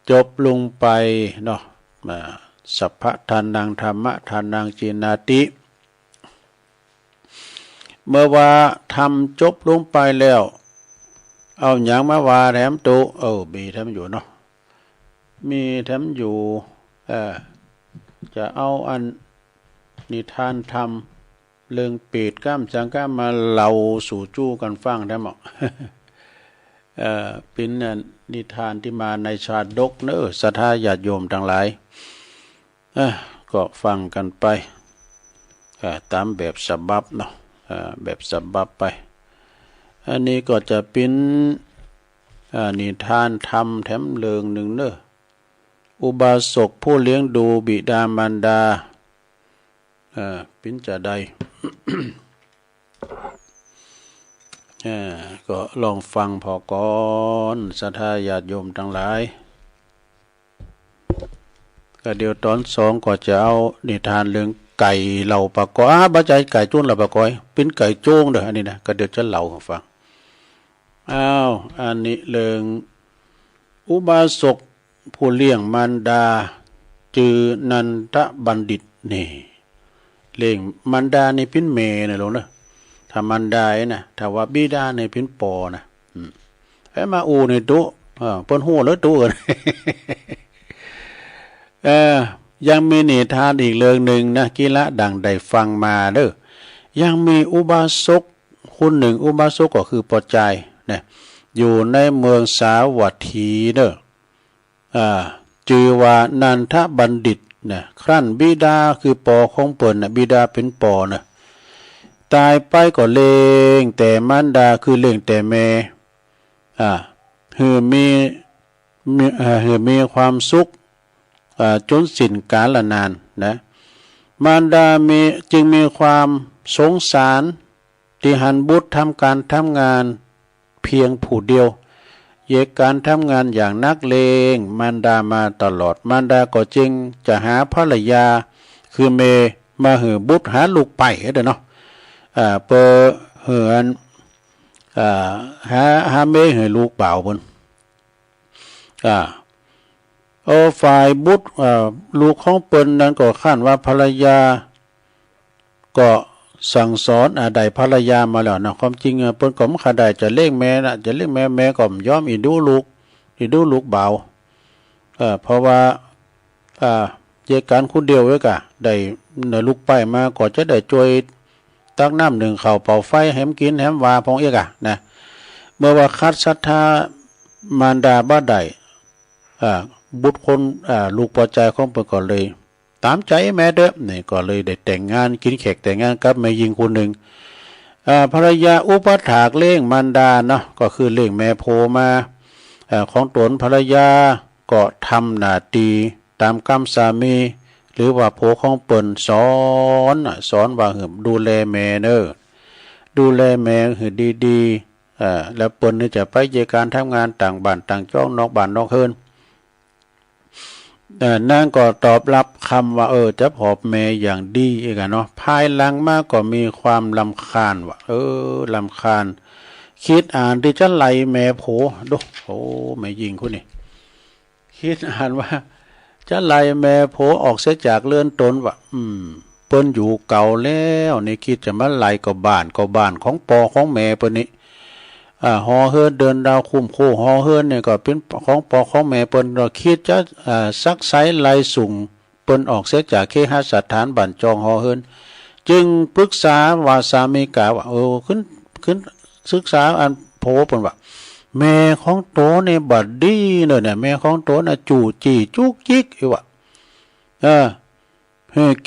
จบลงไปเนาะสัพพะทานังธรรมะทานังจินาติเมื่อว่าทำจบลงไปแล้วเอาอย่างมาว่าแถมตุมีแถมอยู่เนาะมีแถมอยู่จะเอาอันนิทานธรรมเรื่องปีดก้ามจังก้ามมาเล่าสู่จู้กันฟังได้หมด เป็นนิทานที่มาในชาดกเนอะศรัทธาญาติโยมทั้งหลายก็ฟังกันไปตามแบบฉบับเนาะแบบฉบับไปอันนี้ก็จะเป็นนิทานธรรมแถมเรื่องหนึ่งเนอะอุบาสกผู้เลี้ยงดูบิดามารดาเป็นจะใด ก็ลองฟังพอก่อนศรัทธาญาติโยมทั้งหลายก็เดี๋ยวตอนสองก็จะเอานิทานเรื่องไก่เหล่าปะกอยบ้าใจไก่จุ้นเหล่าปะกอยเป็นไก่โจ้งเด้ออันนี้นะก็เดี๋ยวจะเล่าให้ฟังอันนี้เรื่องอุบาสกผู้เลี้ยงมารดาจือนันทบัณฑิตนี่เลี้ยงมารดาในพินเมนะลงเด้อถ้ามารดานะถ้าว่าบิดาในพินปอนะมาอูในตุเปิ้นฮู้แล้วตุยังมีนิทานอีกเรื่องหนึ่งนะกิละดังได้ฟังมาเด้อยังมีอุบาสกคนหนึ่งอุบาสกก็คือปอใจนะอยู่ในเมืองสาวัตถีเด้อจือว่านันทบัณฑิตนะครั้นบิดาคือปอของเปิ้นนะบิดาเป็นปอนะตายไปก็เลี้ยงแต่มารดาคือเลี้ยงแต่แม่มีความสุขจนสิ้นกาลนานนะมารดาจึงมีความสงสารที่หันบุตรทำการทำงานเพียงผู้เดียวเยกการทำงานอย่างนักเลงมารดามาตลอดมารดาก็จึงจะหาภรรยาคือเมมาหือบุตรหาลูกไปเด้อเนาะเปอเหือนหาเมหือลูกเปล่าบนฝ่ายบุตรลูกของเปิ้นนั้นก็ขั้นว่าภรรยาก็สั่งสอนได้ภรรยามาแล้วนะความจริงเปิ้นก็ไม่ได้จะเลี้ยงแม่นะจะเลี้ยงแม่ก็ยอมอีดูลูกเบาเพราะว่าเจการคนเดียวไว้กะได้เนื้อลูกไปมาก็จะได้ช่วยตักน้ำหนึ่งเข่าเป่าไฟแหมกินแหมวาพองเอกนะเมื่อว่าคัดศรัทธามารดาบ้าใดบุตรคนลูกพอใจของเปิ้นก็เลยตามใจแม่เด้อนี่ก็เลยได้แต่งงานกินแขกแต่งงานกับแม่หญิงคนหนึ่งภรรยาอุปถากเลี้ยงมารดาเนาะก็คือเลี้ยงแม่โพมาของตนภรรยาก็ทำหน้าที่ตามกรรมสามีหรือว่าโพของเปิ้นสอนว่าดูแลแม่เด้อดูแลแม่ให้ดีๆแล้วเปิ้นนี่จะไปเจอการทำงานต่างบ้านต่างจ้องนอกบ้านนอกเฮือนนางก็ตอบรับคำว่าจะพอบแม่อย่างดีเองเนาะภายหลังมาก็มีความรำคาญว่ารำคาญคิดอ่านที่จะไล่แม่โผดูแม่ยิงคนนี้คิดอ่านว่าจะไล่แม่โผออกเสียจากเรือนตนว่าเปิ้นอยู่เก่าแล้วนี่คิดจะมาไล่ก็บ้านของปอของแม่เปิ้นนี่ หอเฮินเดินดาวคุ้มโคหอเฮินเนี่ยก็เป็นของปอของแม่เปิ้นเราคิดจะซักไซไลสูงเปิ้นออกเสียจากเคหสถานบ้านจองหอเฮินจึงปรึกษาว่าสามีกาว่าขึ้นศึกษาอันโพเปิ้นว่าแม่ของโตเนี่ยบัดดีเนี่ยแม่ของโตน่ะจู่จี้จุกจิกอีว่า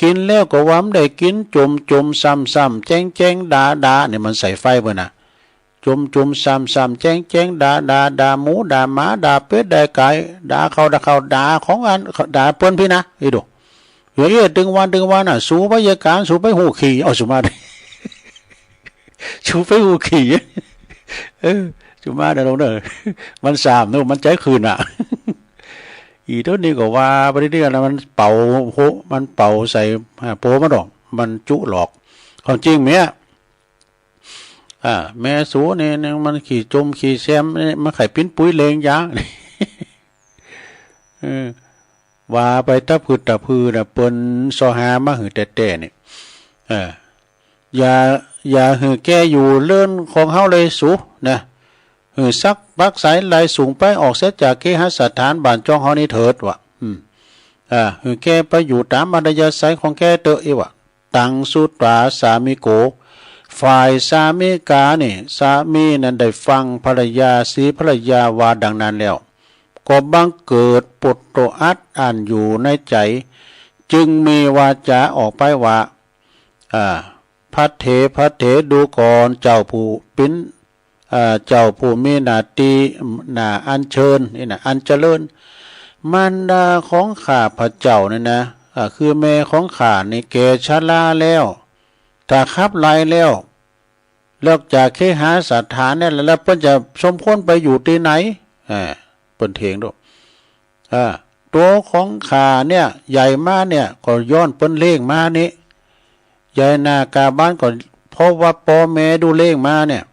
กินแล้วก็ว้ำได้กินจุ่มซ้ำๆแจ้งด่าเนี่ยมันใส่ไฟเปิ้นน่ะจุ่มซ้ำๆแจ้งด่าหมูด่าหมาด่าเป็ดด่าไก่ด่าเขาด่าของอันด่าเปิ้นพี่นะอีดูเฮ้ยดึงวันน่ะสู้ไปยาการสู้ไปหูขี่เอาสุมาดิสู้ไปหูขี่สุมาเด้อลงเด้อมันสามเนาะมันใจคืนอ่ะอีตัวนี้ก็ว่าไปเรื่อยๆนะมันเป่าโหมันเป่าใส่โปมันดอกมันจุหลอกความจริงแม่สูเนี่ยมันขี่จมขี่แซมมันไข่ปิ้นปุ้ยเลงยางว่าไปตะพือน่ะเปิ้นซอหามาหือแต่นี่อย่าหือแกอยู่เลื่อนของเฮาเลยสูนะหือซักบักสายลายสูงไปออกเสียจากเคหสถานบ้านจ้องเฮานี่เถิดว่ะหือแกไปอยู่ตามอัธยาศัยของแกเตอะอีว่ะตังสุตราสามิโกฝ่ายสามีกาเนี่ยสามีนั้นได้ฟังภรรยาสีภรรยาว่าดังนั้นแล้วก็บังเกิดปุตโตอัดอ่านอยู่ในใจจึงมีวาจาออกไปว่าพัทเถดูก่อนเจ้าผู้ปิ้นเจ้าผู้มีหน้าตีหน้าอันเชิญนี่นะอันเจริญมารดาของข้าพระเจ้านี่นะคือแม่ของข้านี่แก่ชราแล้วถ้าขับไล่แล้วเลิกจากเคหสถานเนี่ยแล้วเพิ่นจะสมควรไปอยู่ที่ไหนเปิ้นเถียงด้วยตัวของข้าเนี่ยใหญ่มาเนี่ยก็ย้อนเปิ้นเลี้ยงมานี่ใหญ่นากาบ้านก็เพราะว่าพ่อแม่ดูเลี้ยงมาเนี่ย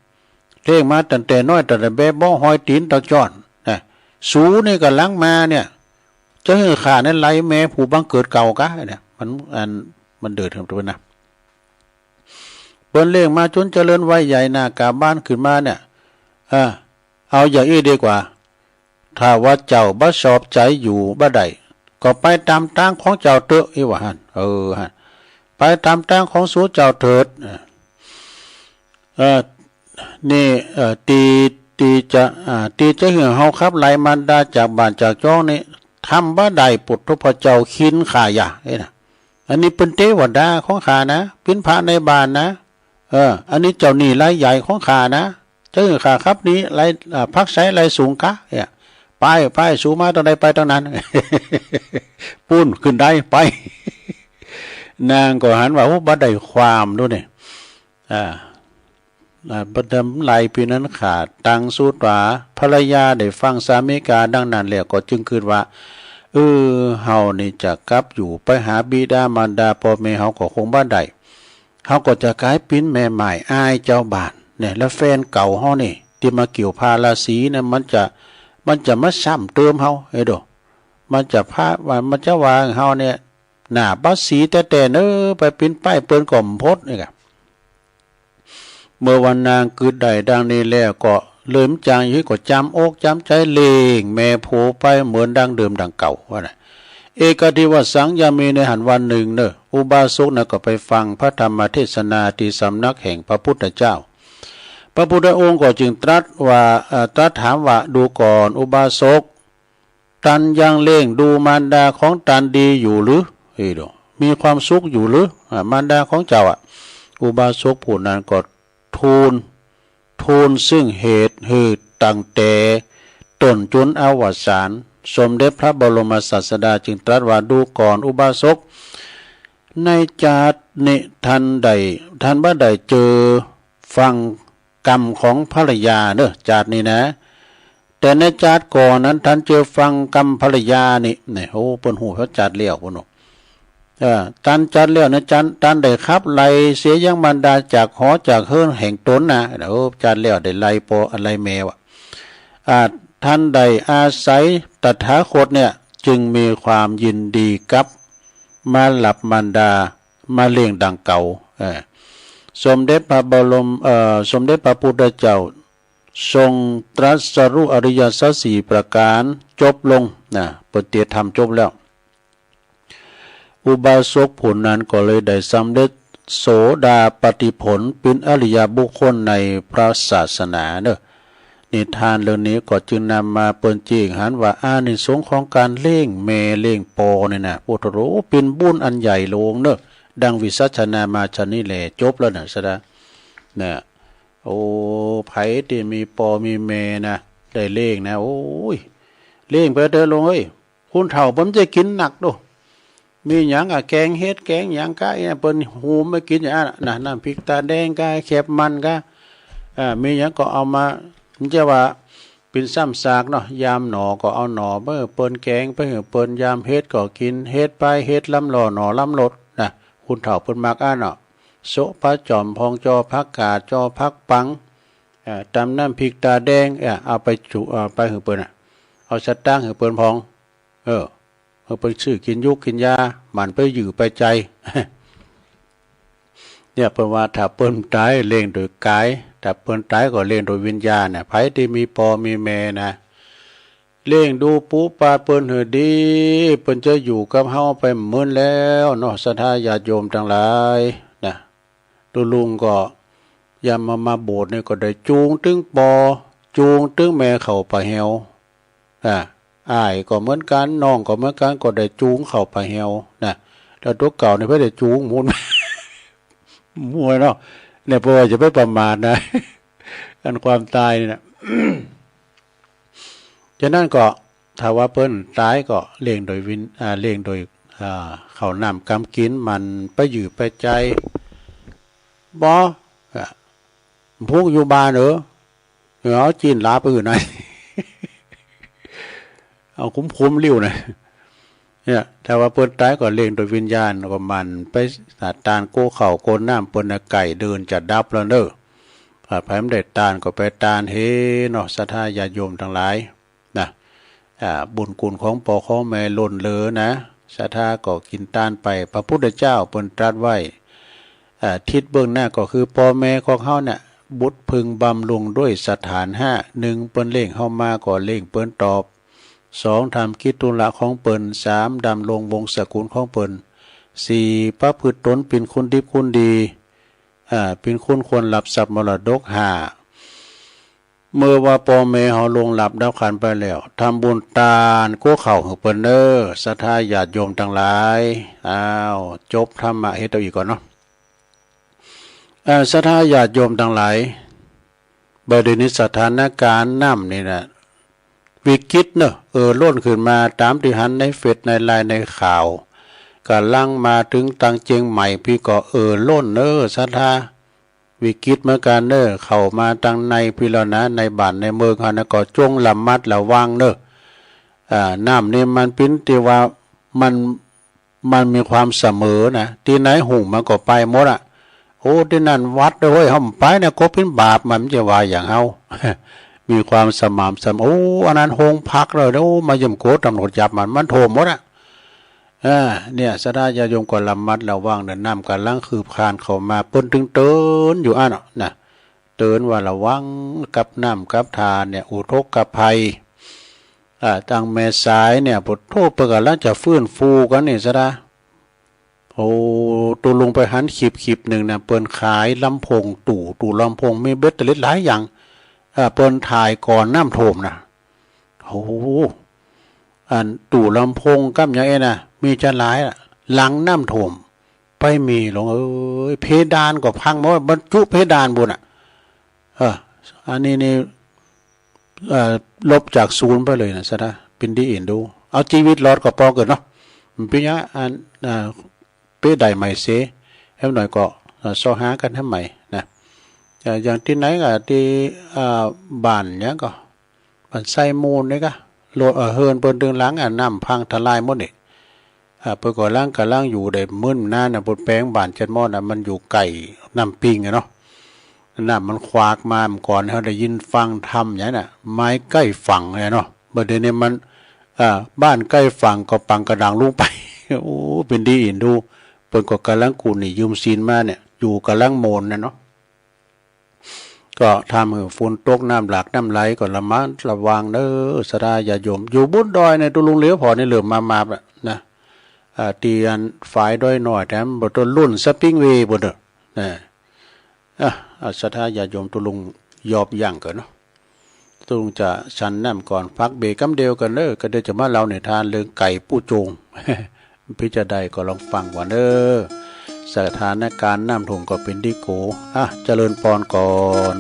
เลี้ยงมาตั้งแต่น้อยตั้งแต่เบ๊บ่หอยตีนตะจ้อนสูนี่ก็ลังมาเนี่ยจะให้ข้านั้นไล่แม่ผู้บังเกิดเก่ากะเนี่ยมันเดือดถึงตัวนะเปิ้นเลี้ยงมาจนเจริญวัยใหญ่นากาบ้านขึ้นมาเนี่ยเอาอย่างนี้ดีกว่าถ้าว่าเจ้าบ่ชอบใจอยู่บ่ได้ก็ไปตามทางของเจ้าเถอะอีว่าหั่นไปตามทางของสู่เจ้าเถิดนี่ตีจะเหือเฮาครับไหลมันดาจากบ้านจากจ้องนี่ทำบ่ได้ปุถุพระเจ้าขินข่ายะนี่นะอันนี้เป็นเทวดาของข้านะเป็นพระในบ้านนะอันนี้เจ้านี่รายใหญ่ของข้านะเจ้าข้าครับนี้รายพักใช้รายสูงกะเนี่ยไปสูมาตอนใดไปตอนนั้น ปุ้นขึ้นได้ไป นางก็หันว่าบ่ได้ความด้วยเนี่ยประเดิมไหลปีนั้นขาดตังสูตราภรรยาได้ฟังสามีกาดังนั้นแล้วก็จึงคิดว่าเฮานี่จะกลับอยู่ไปหาบิดามารดาพ่อแม่เฮาก็คงบ่ได้เฮาก็จะกลายเป็นแม่ใหม่อายเจ้าบ้านเนี่ยแล้วแฟนเก่าเฮานี่ที่มาเกี่ยวพาราศีเนี่ยมันจะมาซ้ำเติมเฮามันจะพาว่ามันจะวางเฮาเนี่ยหน้าบัดสีแต่ไปเป็นป้ายเปิ้นก่อมพดนี่กะเมื่อวันนางกึดได้ดังนี้แล้วก็เริ่มจางอยู่ก็จำอกจำใจเลงแม่โผไปเหมือนดังเดิมดังเก่าว่าน่ะเอกทิวสังยามีในหันวันหนึ่งอุบาสกก็ไปฟังพระธรรมเทศนาที่สำนักแห่งพระพุทธเจ้าพระพุทธองค์ก็จึงตรัสถามว่าดูก่อนอุบาสกตันยังเล่งดูมารดาของตันดีอยู่หรือมีความสุขอยู่หรือมารดาของเจ้าอุบาสกผู้นั้นก็ทูลซึ่งเหตุตั้งแต่ต้นจนอวสานสมเด็จพระบรมศาสดาจึงตรัสว่าดูก่อนอุบาสกในจาตุนิท่านบ่ได้เจอฟังกรรมของภรรยาจาตุนี้นะแต่ในจาตุก่อนนั้นท่านเจอฟังกรรมภรรยานี่โอ้เปิ้นฮู้เขาจาตุเลี้ยวพุ่นตันจัดเลี้ยวนะตันได้ครับไล่เสียยังมารดาจากหอจากเฮือนแห่งตนนะจัดเลี้ยวได้ไล่ปออะไรแมวท่านใดอาศัยตถาคตเนี่ยจึงมีความยินดีกับมาหลับมารดามาเลี้ยงดังเก่าสมเด็จพระพุทธเจ้า ทรงตรัสรู้อริยสัจสี่ประการจบลงนะปฏิธรรมจบแล้วอุบาสกผลนั้นก็เลยได้สำเร็จโสดาปฏิผลเป็นอริยบุคคลในพระศาสนาเนอะนิทานเรื่องนี้ก็จึงนำมาเปิ่นจีกหันว่าอานิสงส์ของการเล่งเมเล่งปอเนี่ยนะพุทธโรเป็นบุญอันใหญ่โลงเนอะดังวิสัชนามาชนี้แหละจบแล้วนะสะนะเนี่ยโอ้ไผที่มีปอมีเมนะได้เล่งนะโอ้ยเล่งไปเด้อลงเอ้ยคุณเฒ่าผมจะกินหนักดูมีหยังแกงเฮ็ดแกงหยังกะเนี่ยเปิ้นหูไม่กินอย่างนั้นน่ะน้ำพริกตาแดงกะแคบมันกะมีหยังก็เอามามันจะว่าเป็นซ้ำซากเนาะยามหนอก็เอาหนอเปิ้นแกงไปเปิ้นยามเฮ็ดก็กินเฮ็ดไปเฮ็ดลำหล่อหนอลำรดนะคุณเฒ่าเปิ้นมักเนาะโสพระจอมพองจอพักกาดจอพักปังตำน้ำพริกตาแดงเอาไปจุไปเปิ้นเอาสตางค์เปิ้นพองเอาไปซื้อกินยุกกินยามันไปอยู่ไปใจ เนี่ยเปิ้นว่าถ้าเปิ้นตายเลี้ยงโดยกายถ้าเปิ้นตายก็เลี้ยงโดยวิญญาณน่ะไผที่มีปอมีแม่นะเลี้ยงดูปูปลาเปิ้นเหือดีเปิ้นจะอยู่กับเฮาไปหมื่นแล้วเนาะศรัทธาญาติโยมทั้งหลายนะดูลุงก็ยามมาโบสถ์นี่ก็ได้จูงตึงปอจูงตึงแม่เข้าไปแฮวอ้ายก็เหมือนกันน้องก็เหมือนกันก็ได้จูงเข้าไปแฮวนะแล้วตัวเก่านี่เพิ่นได้จูงหมุน มวยเนาะเนี่ยเพราะว่าจะไม่ประมาทนะ อันความตายนี่นะ ฉะนั้นก็ถ้าว่าเปิ้นตายก็เลี้ยงโดยเลี้ยงโดยข้าวน้ำกำกินมันไปอยู่ไปใจบ่พวกอยู่บ้านเอาจีนลาไปอื่นหน่อย เอาคุ้มๆลิ้วหน่อยเนี่ยถ้าว่าเปิ้นตายก็เลี้ยงโดยวิญญาณก็มันไปตานโกเข่าโกนน้ำเปิ้นไก่เดินจะดับแล้วเด้อถ้าไผมันได้ตานก็ไปตานเฮเนาะศรัทธาญาติโยมทั้งหลายนะบุญคุณของพ่อของแม่ล้นเหลือนะศรัทธาก็กินตานไปพระพุทธเจ้าเปิ้นตรัสไว้ทิศเบื้องหน้าก็คือพ่อแม่ของเฮาเนี่ยบุตรพึงบำรุงด้วยสถาน5 1เปิ้นเล่งเฮามาก็เล่งเปิ้นตอบ2ทำกิจธุระของเปิ้น3ดำรงวงศกุลของเปิ้น4ประพฤติตนเป็นคนดีคนดีเป็นคนควรรับทรัพย์มรดก5เมื่อว่าพ่อแม่เฮาลงหลับดับขันไปแล้วทำบุญทานกู้เข้าให้เปิ้นเด้อศรัทธาญาติโยมทั้งหลายจบธรรมะเฮ็ดเอาอีกก่อนเนาะศรัทธาญาติโยมทั้งหลายบัดนี้สถานการณ์น้ำนี่นะวิกฤตเนอะล้นขึ้นมาตามที่หันในเฟซในไลน์ในข่าวกำลังมาถึงตังเจียงใหม่พี่ก็ล้นศรัทธาวิกฤตเหมือนกันเข้ามาตังในพี่แล้วนะในบ้านในเมืองนะก็จงระมัดระวังน้ำนี่มันเป็นที่ว่ามันมีความเสมอนะที่ไหนหุ่งมันก็ไปหมดโอ้ที่นั่นวัดด้วยเฮาไปเนี่ยก็เป็นบาปมันจะว่าอย่างเฮา มีความสม่ำเสมอโอ้อันนั้นโฮงพักเลยโอ้มาย่ำโกตำรวจจับมันโทมหมดเนี่ยศรัทธาญาติโยมก็ระมัดระวังน้ำกำลังคืบคลานเข้ามาเปิ้นถึงเตือนอยู่นะเตือนว่าระวังกับน้ำกับทานเนี่ยอุทกภัยทางแม่สายเนี่ยพุทโธเปิดกันแล้วจะฟื้นฟูกันนี่ศรัทธาโอ้ตูลงไปหันขีบหนึ่งนะเปิ้นขายลำโพงตู่ลำโพงมีเบ็ดเตล็ดหลายอย่างเปิ้นถ่ายก่อนน้ำโถมนะโอ้ตู่ลำโพงกั้มอย่างนะมีจะหลายหลังน้ำโถมไปมีหลงเพดานก็พังหมดบรรจุเพดานบนอันนี้นี่ลบจากศูนย์ไปเลยนะซะนะเป็นดีเอ็นดูเอาชีวิตรอดก็พอเกิดเนาะมันเป็นอย่างเป้ใดใหม่เสียให้หน่อยก็ซ้อหากันให้ใหม่นะอย่างที่ไหนก็ที่บ้านเนี้ยก็บ้านไซมูนนี่ก็โลเฮินเปิ้นดึงล้างน้ำพังทลายหมดนี่เปิ้นก็ล้างก็ล้างอยู่ได้มื้นหน้าน่ะบนแปลงบ้านจัดหม้อน่ะมันอยู่ไก่น้ำปิ้งเนาะน้ำมันควากมาก่อนเฮาได้ยินฟังธรรมอย่างน่ะไม้ใกล้ฝั่งเนาะบัดนี้มันบ้านใกล้ฝั่งก็ปังกระดังลงไปโอ้เป็นดีอินดูเปิ้นก็กำลังกูนี่ยืมศีลมาเนี่ยอยู่กำลังโมนนะเนาะ ก็ทำให้ฝนตกน้ำหลากน้ำไหลก็ระมัดระวังเด้อสดาญาโยมอยู่บนดอยในตุลุงเหลียวพอนี่เหลือมาแบบนะตีอันฝ่ายดอยหน่อยแถมบทรุ่นสปริงเวย์บทนะสดาญาโยมตุลุงยอบย่างกันเนาะตุลุงจะชันน้ำก่อนพักเบรกคำเดียวกันเด้อก็เดี๋ยวจะมาเล่าในทานเรื่องไก่ปู้โจง พิจารณาก็ลองฟังก่อนเด้อสถานการณ์น้ำท่วมก็เป็นดิโกเจริญพรก่อน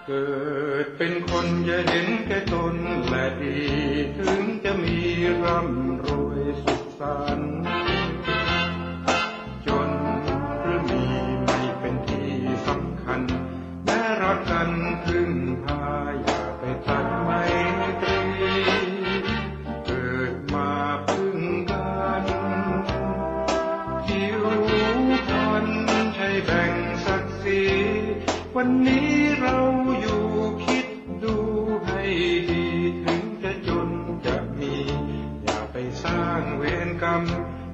เกิดเป็นคนอย่าเห็นแก่ตนและดีถึงจะมีร่ำรวยสุขสันต์จนหรือมีไม่เป็นที่สำคัญแม้รักกันพึ่งพาอย่าไปตัดไมตรีเกิดมาพึ่งกันผิวพรรณใช่แบ่งศักดิ์ศรีวันนี้เราอยู่คิดดูให้ดีถึงจะจนจะมีอย่าไปสร้างเวรกรรม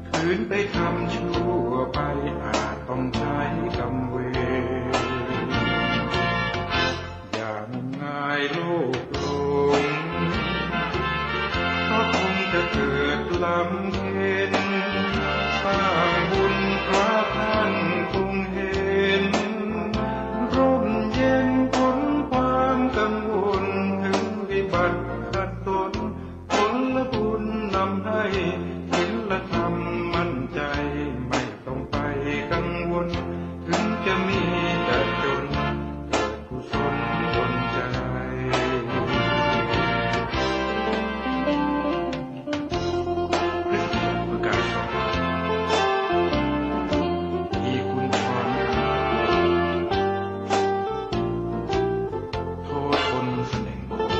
คืนไปทำชั่วไปอาจต้องใช้กรรมเวรอย่างง่ายโลกหลงเพราะคงจะเกิดลำเค็ญสร้างบุญพระท่านคงเห็นร่มเย็นพ้นความกังวลถึงวิบัติขัดตนผลบุญนำให้ศีลธรรมมั่นใจไม่ต้องไปกังวลถึงจะมีแต่จนเกิดกุศลบนใจประกาศที่คุณชวนโทษคนเสน่ห์คน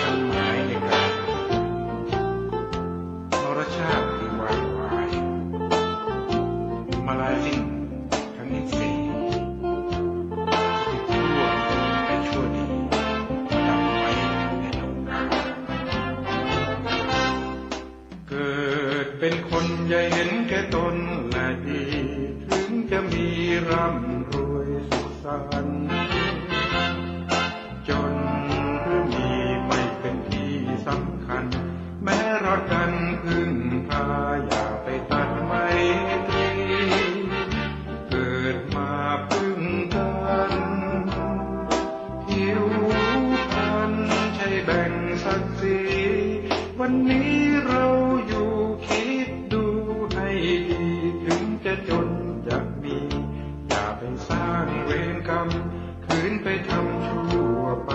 สำคัญหมายในการนรชาติที่วางวายมาลายสิ้นทั้งอินทรีย์ที่ชั่วและชั่วดีจำไว้ในโลกาเกิดเป็นคนอย่าเห็นแก่ตนและดีถึงจะมีร่ำรวยสุขสันต์จนหรือมีไม่เป็นที่สำคัญแม้รักกันพึ่งพาอย่าไปตัดไมตรีเกิดมาพึ่งกันผิวพรรณใช่แบ่งศักดิ์ศรีวันนี้เราอยู่คิดดูให้ดีถึงจะจนจะมีอย่าไปสร้างเวรกรรมคืนไปทำชั่วไป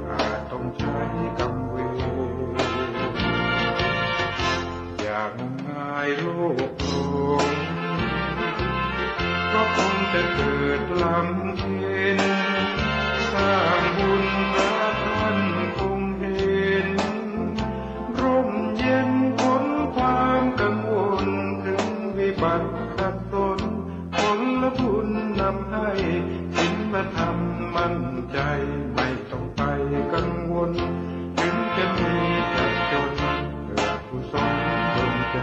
อาจต้องใช้กรรมเวรอย่างง่ายโลกหลงเพราะคงจะเกิดลำเค็ญสร้างบุญพระท่านคงเห็นร่มเย็นพ้นความกังวลถึงวิบัติขัดตนผลบุญนำให้ศีลธรรมมั่นใจไม่ต้องไปกังวลถึงจะมีแต่จนเกิดกุศลบนใจ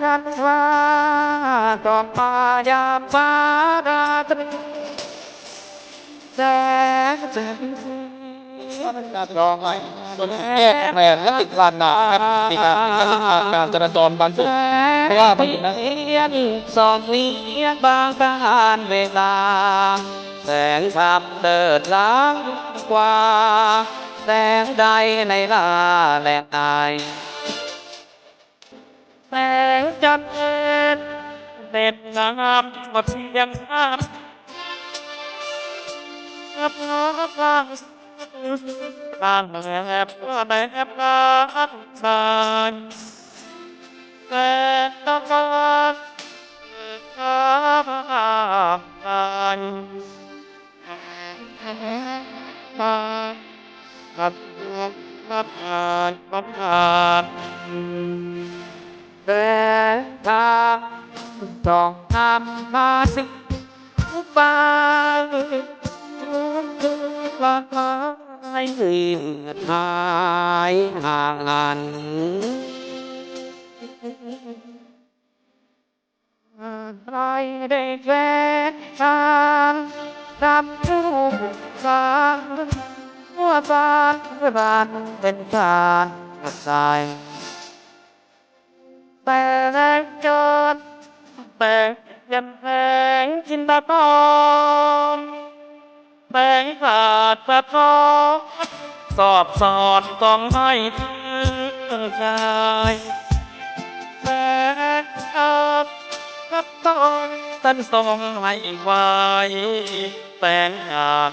รักว่า ดอกมายามฟ้าราตรีแสงดอกไม้ต้นแม่ติดลานนาติดการจราจรบางจุดเพราะว่าบางจุดนั้นสองเลี้ยงบางการเวลาแสงขับเดินล้างกว่าแสงใดในลาแหลกตายแสงจันทร์เด่นงามหมดเพียงงามบางแอบก็ได้แอบกางบานแต่ต้องการกางบานกับกับกับแต่ทางต้องทำมาสิบางหายหายห่างกันใครได้แฟนทางทำทุกการหัวบานบานเป็นการกระจายแต่แรงเกินแต่ยังแรงจินตนาการแสงขาดสะท้อนสอบสอนต้องให้ถึงใจแสงขาดสะท้อนท่านทรงให้ไว้แสงขาด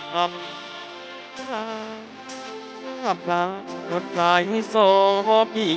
กับลาหมดใจโสพี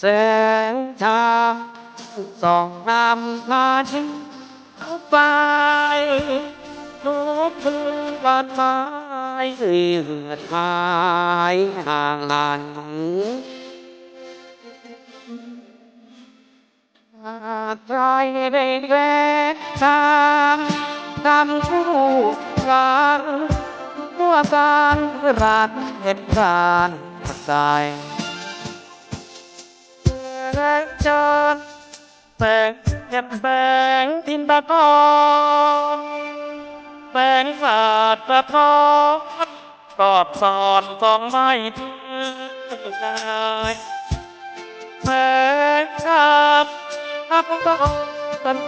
แสงทางส่องนำมาถึงไปทุกคืนวันไม้เหือดหายห่างหันใจได้แวกทางทำทุกการหัวการรักเหตุการณ์ใจแสงจันทร์แสงแห่งแสงทินตะกอนแสงสาดสะท้อนกอดสอนสองไม้ถึงใจแสงขับขับต้นกัน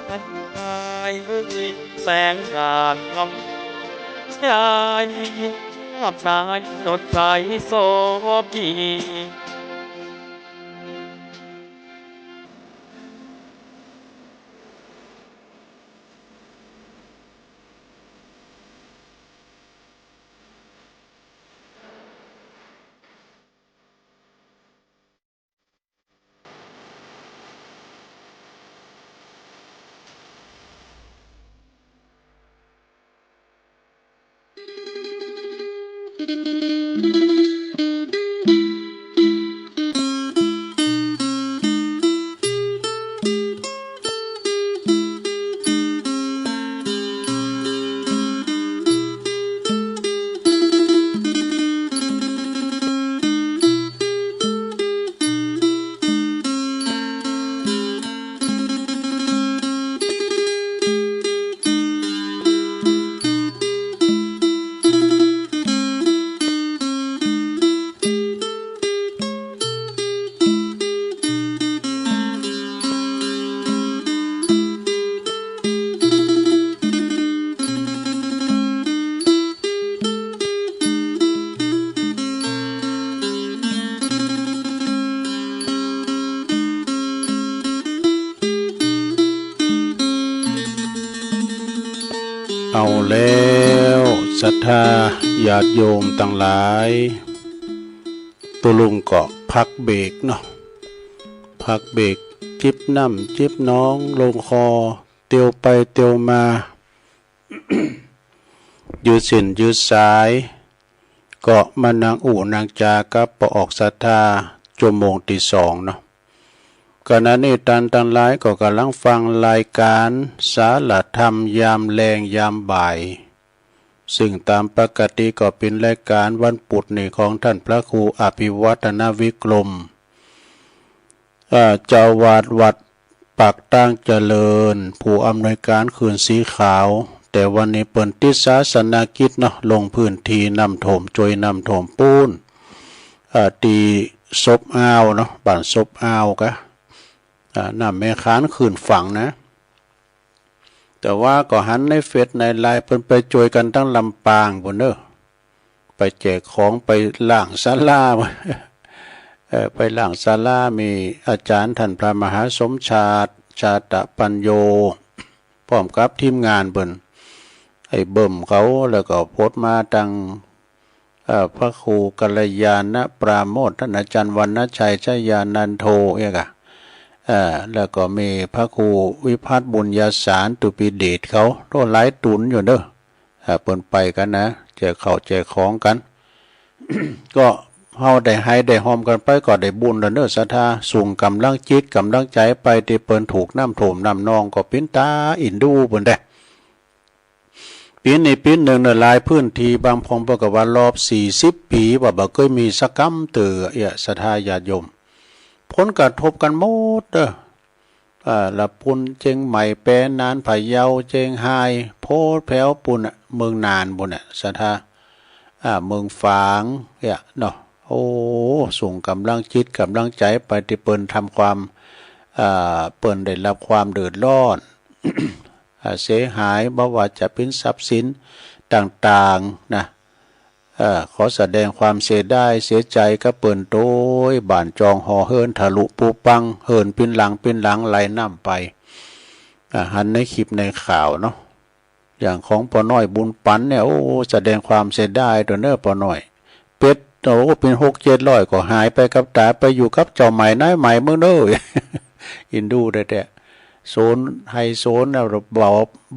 ไปแสงการงอมใจขับสายสดใสโสภีเอาแล้วศรัทธาญาติโยมต่างหลายตัวลุงก็พักเบรกเนาะพักเบรก จิบน้ำจิบน้องลงคอเตียวไปเตียวมา ยืดเส้นยืดสายก็มานางอู่นางจากัปออกศรัทธาชั่วโมงที่2เนาะขณะนี้ตันหลายก็กำลังฟังรายการสาระธรรมยามแลงยามบ่ายซึ่งตามปกติก็เป็นรายการวันพุธนี่ของท่านพระครูอภิวัฒนวิกรมเจ้าวาดวัดปากตั้งเจริญผู้อำนวยการคืนสีขาวแต่วันนี้เปิดติดศาสนากิจเนาะลงพื้นที่นำถมจอยนำถมปูนตีซบอ้าวเนาะบ้านซบอ้าวกะนำแม่ค้านคืนฝั่งนะแต่ว่าก็หันในเฟซในไลน์เพิ่นไปจอยกันทั้งลำปางพุ่นเด้อไปแจกของไปล่างศาลา ไปล่างศาลามีอาจารย์ท่านพระมหาสมชาติชาตปัญโยพร้อมกับทีมงานเพิ่นไอ้เบิ่มเขาแล้วก็โพสต์มาตังพระครูกัลยาณปราโมทท่านอาจารย์วรรณชัยชยานันโทเอกะแล้วก็มีพระครูวิพัฒน์บุญญาสารตุปิเดชเขาโตหลายตุนอยู่เด้อเปิ้นไปกันนะแจกข้าวแจกของกัน ก็เฮาได้ให้ได้หอมกันไปก็ได้บุญแล้วเด้อศรัทธาสูงกำลังจิตกำลังใจไปที่เปิ้นถูกน้ำท่วมน้ำนองก็เป็นตาอินดูเปิ้นได้ปีนี้ปีหนึ่งเนี่ยหลายพื้นที่บางพงบอกว่ารอบ40 ปีว่าบ่เคยมีสักกรรมเตือศรัทธาญาติโยมผลกระทบกันหมดเด้อละปุ่นเจียงใหม่แปรนานพะเยาเจียงไฮ้โพดแผวปุ่นเมืองนานปุ่นศรัทธาเมืองฝางเนาะโอ้ส่งกำลังจิตกำลังใจไปที่เปิ้นทำความเปิ้นได้รับความเดือดร้อน เสียหายบ่ว่าจะเป็นทรัพย์สินต่างๆนะขอแสดงความเสียได้เสียใจก็เปิ่นโต้ยบ้านจองหอเฮินทะลุปูปังเฮินเป็นหลังไหลน้ำไปหันในคลิปในข่าวเนาะอย่างของปอน้อยบุญปันเนี่ยโอ้แสดงความเสียได้ตัวเน้อปอน้อยเป็ดโอ้เป็น600-700ก็หายไปกับตาไปอยู่กับเจ้าใหม่นายใหม่เมืองเด้อ อินดูได้แต่โซนไฮโซน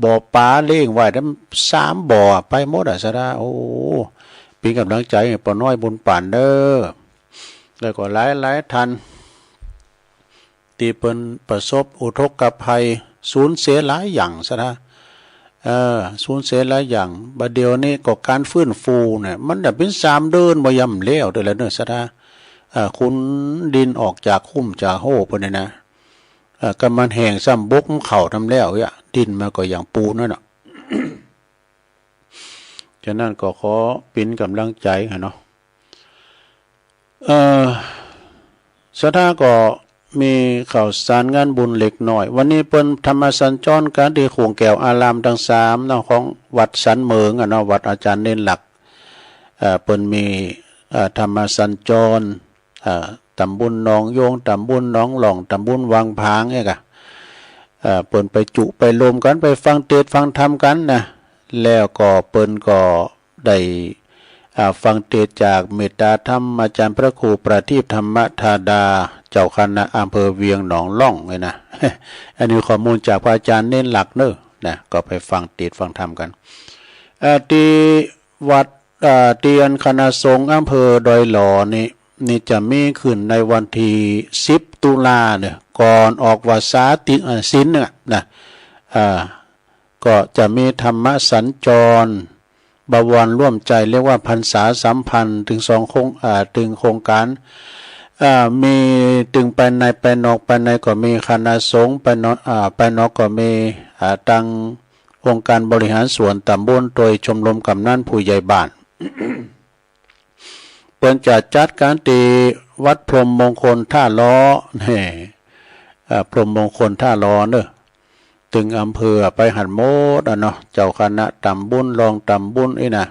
บ่อปลาเลี้ยงไว้ทั้ง3 บ่อไปหมดซะนะโอ้เป็นกำลังใจให้ปอน้อยบุญป่านเด้อแล้วก็หลายท่านที่เปิ้นประสบอุทกภัยสูญเสียหลายอย่างซะนะสูญเสียหลายอย่างบัดเดี๋ยวนี้ก็การฟื้นฟูเนี่ยมันจะเป็น3 เดือนบ่ย่ำแล้วเด้อแล้วเด้อซะนะคุณดินออกจากคุ้มจากโหเพิ่นนี่นะก็มันแห้งซ้ำบกเข้าทำแล้วดินมันก็อย่างปูนั่นน่ะ ฉะนั้นก็ขอเป็นกำลังใจเนาะศรัทธาก็มีข่าวสารงานบุญเล็กน้อยวันนี้เปิ้นธรรมสัญจรการที่ขวงแก้วอารามทั้ง3เนาะของวัดสันเมืองเนาะวัดอาจารย์เน้นหลักเปิ้นมีธรรมสัญจรตำบลหนองโยงตำบลหนองหล่องตำบลวังพางเปิ้นไปจุไปรวมกันไปฟังเทศน์ฟังธรรมกันนะแล้วก็เปิ้นก็ได้ฟังเทศน์จากเมตตาธรรมอาจารย์พระครูประทีปธรรมธาดาเจ้าคณะอำเภอเวียงหนองล่องเลยนะ อันนี้ข้อมูลจากพระอาจารย์เน้นหลักเนอะนะก็ไปฟังเทศน์ฟังธรรมกันที่วัดเตียนคณะสงฆ์อำเภอดอยหลอนี่จะมีขึ้นในวันที่10 ตุลาเนี่ยก่อนออกวาสาติศีลเนี่ยนะก็จะมีธรรมสัญจรบวรร่วมใจเรียกว่าพรรษาสัมพันธ์ถึงถึงโครงการมีถึงไปในไปนอกไปในก็มีคณะสงฆ์ไปนอกก็มีตั้งองค์การบริหารส่วนตำบลโดยชมรมกำนันผู้ใหญ่บ้าน เปิ้นจะจัดการที่วัดพรหมมงคลท่าล้อนี่พรหมมงคลท่าล้อเนอะถึงอำเภอไปหันโมดเนาะเจ้าคณะตำบุญรองตำบุญนะ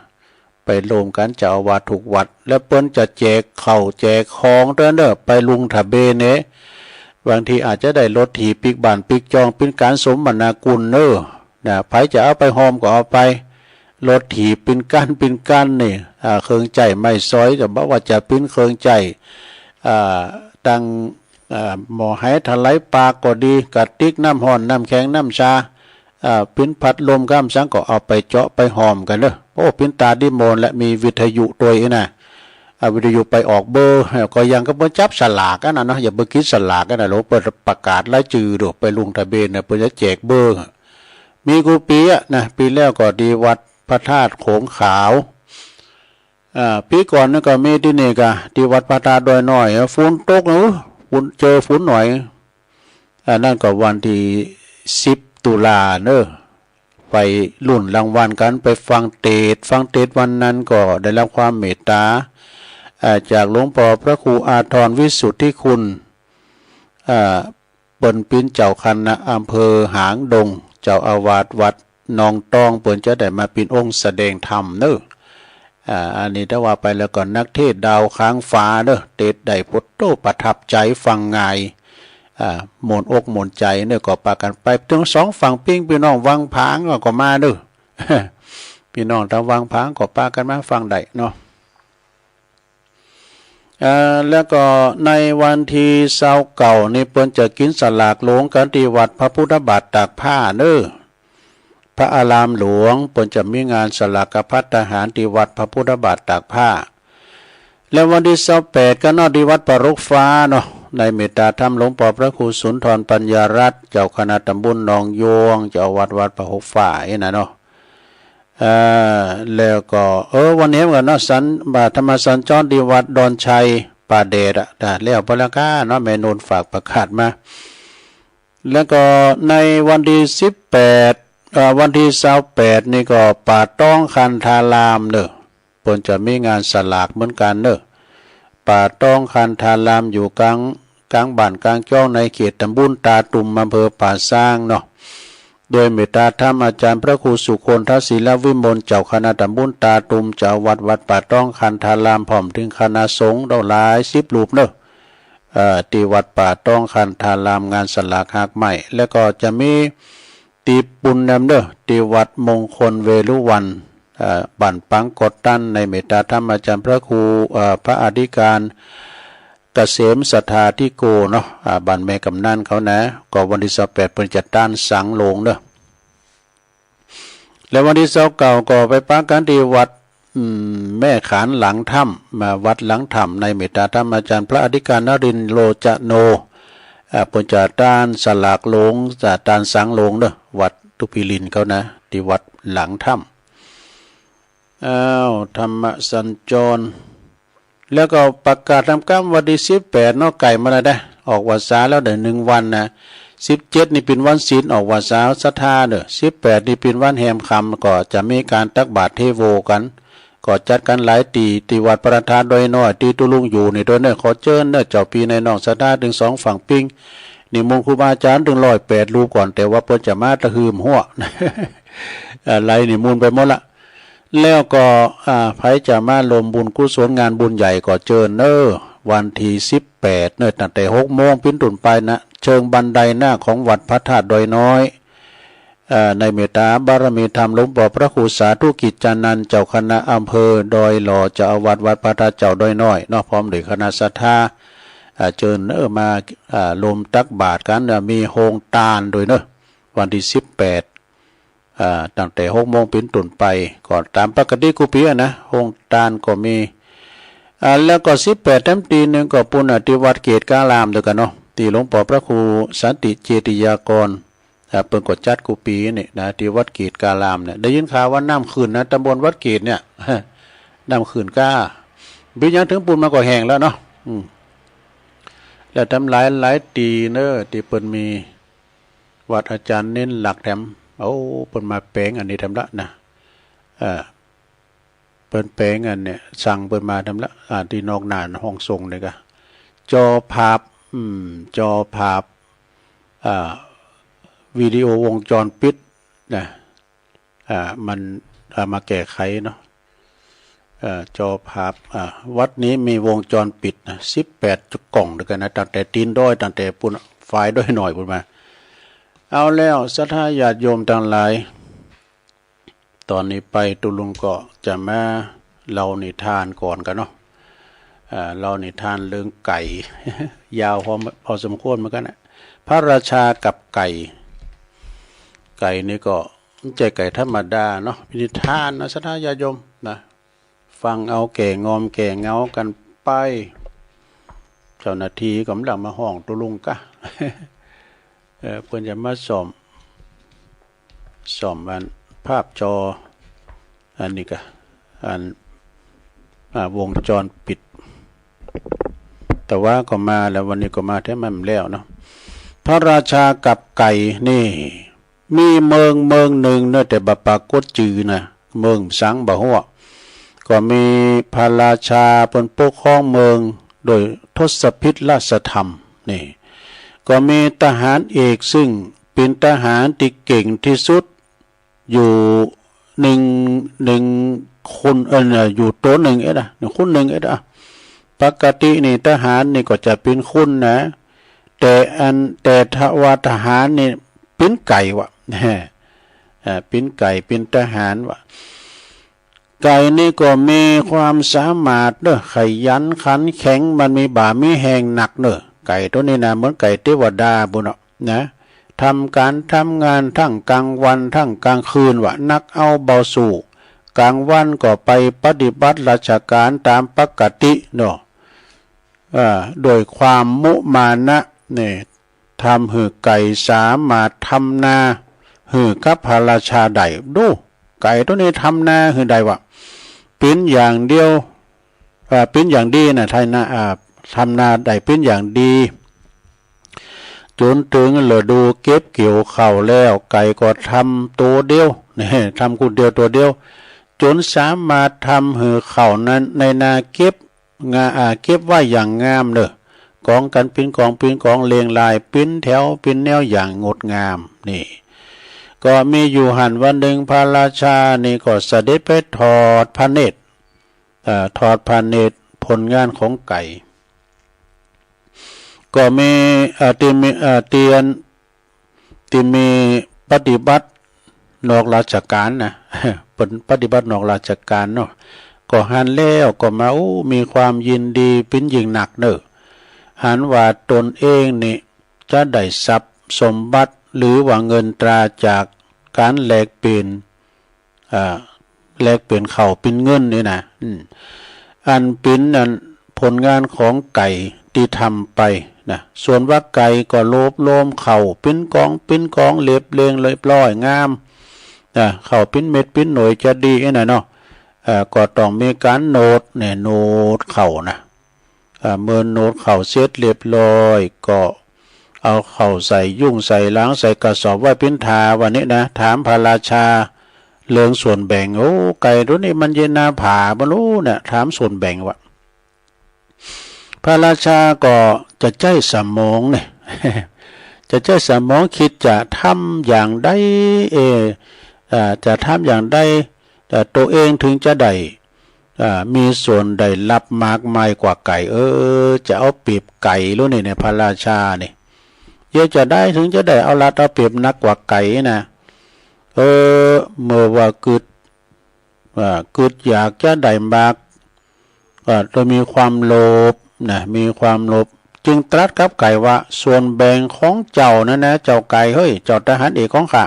ไปรวมกันเจ้าอาวาสทุกวัดแล้วเปิ้นจะแจกข้าวแจกของเด้อไปลุงทะเบเนะบางทีอาจจะได้รถถีปิกบ้านปิกจองเป็นการสมนากุลเนอะนะไผจะเอาไปหอมก็เอาไปรถถีเป็นก้านนี่เครื่องใจไม่ซอยจะบอกว่าจะเป็นเครื่องใจตั้ง หมอให้ถลายปากก็ดีกระติกน้ำห้อนน้ำแข็งน้ำชาปิ้นพัดลมก้ามสังก็เอาไปเจาะไปหอมกันเด้อโอ้ปิ้นตาดิโมนและมีวิทยุตัวอีน่ะวิทยุไปออกเบอร์ก็ยังก็เปิ้นจับสลากกันนะเนาะอย่าเบิ่งคิดสลากกันนะโหเปิดประกาศรายชื่อดอกไปลงทะเบียนน่ะเปิ้นจะแจกเบอร์มีกูปีอ่ะนะปีแล้วก็ดีวัดพระธาตุโขงขาวปีก่อนนั่นก็มีที่นี่ก็ที่วัดพระธาตุดอยน้อยฝนตกนะฝนเจอฝนหน่อยนั่นก็วันที่10ตุลาเนอะไปลุ่นรางวัลกันไปฟังเทศวันนั้นก็ได้รับความเมตตาจากหลวงพ่อพระครูอาทรวิสุทธิคุณเปิ้นปิ้นเจ้าคณะอำเภอหางดงเจ้าอาวาสวัดหนองตองเปิ้นจะได้มาเป็นองค์แสดงธรรมเนอะอันนี้ถ้าว่าไปแล้วก็นักเทศดาวค้างฟ้าเนอะเทศได้พุทโธประทับใจฟังง่ายหม่นอกหม่นใจเนอะก็ปากันไปถึง2ฝั่งปิ้งพี่น้องวังผางก็มาเนอะ พี่น้องทางวังผางก็ปากันมาฟังได้เนาะแล้วก็ในวันที่เสาร์เก่านี่เปิ้นจะกินสลากหลวงกันที่วัดพระพุทธบาทตากผ้าเนอะพระอารามหลวงเปิ้นจะมีงานสลากพัฒทหารที่วัดพระพุทธบาทตากผ้าแล้ววันที่28ก็นอกที่วัดปรกฟ้าเนาะในเมตตาธรรมหลวงพ่อพระครูสุนทรปัญญารัตน์เจ้าคณะตำบลหนองโยงเจ้าวัดปรกฟ้านะเนาะแล้วก็วันนี้เหมือนเนาะสันบาธรรมสัญจรที่วัดดอนชัยป่าเดชแล้วพระกาเนาะแม่นนฝากประกาศมาแล้วก็ในวันที่18วันที่28นี่ก็ป่าต้องคันธารามเนอะเพิ่นจะมีงานสลากเหมือนกันเนอะป่าต้องคันธารามอยู่กลางบ้านกลางจ้องในเขตตำบลตาตุ่มอำเภอป่าซางเนาะโดยเมตตาธรรมอาจารย์พระครูสุคนทศิลวิมลเจ้าคณะตำบลตาตุ่มเจ้าวัดป่าต้องคันธารามพร้อมถึงคณะสงฆ์หลาย10รูปเนอะที่วัดป่าต้องคันธารามงานสลากหักใหม่แล้วก็จะมีตีปุณนำเด้อที่วัดมงคลเวรุวันบ้านปังกดตันในเมตตาธรรมอาจารย์พระครูพระอธิการเกษมศรัทธาที่โกเนาะบ้านแม่กำนันเขานะก็วันที่28เพิ่นจะต้านสังโลงเด้อแล้ววันที่29ก็ไปปักกันที่วัดแม่ขานหลังถ้ำมาวัดหลังถ้ำในเมตตาธรรมอาจารย์พระอธิการนรินทร์โลจโนเพิ่นจะต้านสลากโลงจะต้านสังโลงเด้อวัดตุพิลินเขานะที่วัดหลังถ้ำธรรมสัญจรแล้วก็ประกาศทำการวันที่18เนาะไก่มาแล้วได้ออกวันเสาร์แล้วเดี๋ยว1วันนะ17นี่เป็นวันศีลออกวันเสาร์ศรัทธาเด้อ18นี่เป็นวันแหมค่ำก็จะมีการตักบาตรเทโวกันก็จัดกันหลายตีวัดประธานโดยน้อยตีตุลุงอยู่ในตัวเนี่ยขอเชิญเด้อเจ้าปีในน้องศรัทธาถึง2ฝั่งปิ้งนี่มงครูบาอาจารย์ถึง108รูปก่อนแต่ว่าเพิ่นจะมาตะหืมหัว อะไรนี่มูลไปหมดละแล้วก็ไผจะมาลมบุญกุศลงานบุญใหญ่ก็เชิญวันที่18ตั้งแต่6 โมงเป็นต้นไปนะเชิงบันไดหน้าของวัดพระธาตุดอยน้อยในเมตตาบารมีธรรมหลวงพ่อพระครูสาธุกิจจานันท์เจ้าคณะอำเภอดอยหล่อเจ้าอาวาสวัดพระธาตุเจ้าดอยน้อยเนาะพร้อมด้วยคณะศรัทธาเชิญมาลมตักบาตรกันมีโฮงตาลโดยวันที่18ตั้งแต่6 โมงเป็นต้นไปก่อนตามปกติกุปีนะโฮงตาลก็มีแล้วก็18แต้มตีนึงก็ปุณติวัดเกตกาลามด้วยกันเนาะที่หลวงพ่อพระครูสันติเจติยากรเปิ่นกดจัดกุปีนี่นะที่วัดเกตกาลามเนี่ยได้ยินข่าวว่าน้ำขึ้นนะตำบลวัดเกตเนี่ย น้ำขึ้นก้าบิยังถึงปูนมาก็แห้งแล้วเนาะแล้วทำหลายตีที่เปิ่นมีวัดอาจารย์เน้นหลักแถมเปิ่นมาแปลงอันนี้ทำละนะเปิ่นแปลงอันเนี่ยสั่งเปิ่นมาทำละที่นอกหน้าห้องทรงเลยก็จอภาพวิดีโอวงจรปิดนะมันมาแก้ไขเนาะจอภาพวัดนี้มีวงจรปิดนะ18 จุดกล่องด้วยกันนะตั้งแต่ตีนด้อยตั้งแต่ปุ่นไฟด้อยหน่อยปุ่นมาเอาแล้วศรัทธาญาติโยมทั้งหลายตอนนี้ไปตุลุงก็จะมาเล่านิทานก่อนกันเนาะ เรานิทานเรื่องไก่ ยาวพอสมควรเหมือนกันนะพระราชากับไก่ ไก่นี่ก็ไม่ใช่ไก่ธรรมดาเนาะพินิทานนะสัทธายาโยมนะฟังเอาแก่งอมแก่เงากันไปเจ้าหน้าที่กำลังมาห้องตุลุงกะ เพื่อนจะมาส่อมมันภาพจออันนี้กะวงจรปิดแต่ว่าก็มาแล้ววันนี้ก็มาแท้มันแล้วเนาะพระราชากับไก่นี่มีเมืองหนึ่งเนอะแต่บปากดจือนะเมืองสังบะหัวก็มีพระราชาเป็นปกครองเมืองโดยทศพิธราชธรรมนี่ก็มีทหารเอกซึ่งเป็นทหารที่เก่งที่สุดอยู่หนึ่งคนอยู่ตัวหนึ่งคนหนึ่งปกตินี่ทหารนี่ก็จะเป็นคุณนะแต่ทว่าทหารนี่เป็นไก่วะเป็นไก่เป็นทหารวะไก่นี่ก็มีความสามารถเนอะขยันขันแข็งมันมีบ่ามีแหงหนักเนอะไก่ตัวนี้นะเหมือนไก่เทวดาบุญเนาะนะทำการทำงานทั้งกลางวันทั้งกลางคืนวะนักเอาเบาสู่กลางวันก็ไปปฏิบัติราชการตามปกติเนาะโดยความมุมานะเนี่ยทำหือไก่สามารถทำนาหือกับพระราชาใดดูไก่ตัวนี้ทำนาหือใดวะเป็นอย่างเดียวเป็นอย่างดีนะไทยนะทำนาใดเป็นอย่างดีจนถึงเหลือดูเก็บเกี่ยวเข่าแล้วไก่ก็ทำตัวเดียวนี่ทำคนเดียวตัวเดียวจนสามารถทำหือเข่านั้นในนาเก็บไว้อย่างงามเนอะกองกันเป็นกองเรียงรายเป็นแถวเป็นแนวอย่างงดงามนี่ก็มีอยู่หันวันหนึ่งพระราชานี่ก็เสด็จไปถอดพระเนตรผลงานของไก่ก็มีที่มีปฏิบัตินอกราชการนะ เป็นปฏิบัตินอกราชการเนาะก็หันแล้วก็มามีความยินดีเป็นยิ่งหนักเนอะหันว่าตนเองนี่จะได้ทรัพย์สมบัติหรือว่าเงินตราจากการแลกเปลี่ยนเข้าเป็นเงินนี่นะอันเป็นผลงานของไก่ที่ทำไปนะส่วนว่าไก่ก็โลมเข่าเป็นกองเรียบเรียงเรียบร้อยงามเข่าเป็นเม็ดเป็นหน่วยจะดีนะเนาะก็ต้องมีการโน้ตเข่านะเมื่อโน้ตเข่าเสร็จเรียบร้อยก็เอาเข่าใส่ยุ่งใส่ล้างใส่กระสอบไว้เป็นทาวันนี้นะถามพระราชาเรื่องส่วนแบ่งไก่ตัวนี้มันเย็นนาผาบรรลุเนี่ยถามส่วนแบ่งวะพระราชาก็จะใจสมองเนี่ย จะใจสมองคิดจะทำอย่างใดจะทำอย่างใดแต่ตัวเองถึงจะได้มีส่วนได้รับมากมายกว่าไก่จะเอาเปรียบไก่รู้นี่เนี่ยพระราชาเนี่ยเยอะจะได้ถึงจะได้เอารัดเอาเปรียบนักกว่าไก่นะเมื่อว่าเกิดอยากจะได้มากโดยมีความโลภนะมีความโลภจึงตรัสกับไก่ว่าส่วนแบ่งของเจ้านะเจ้าไก่เฮ้ยเจ้าทหารเอกของข้า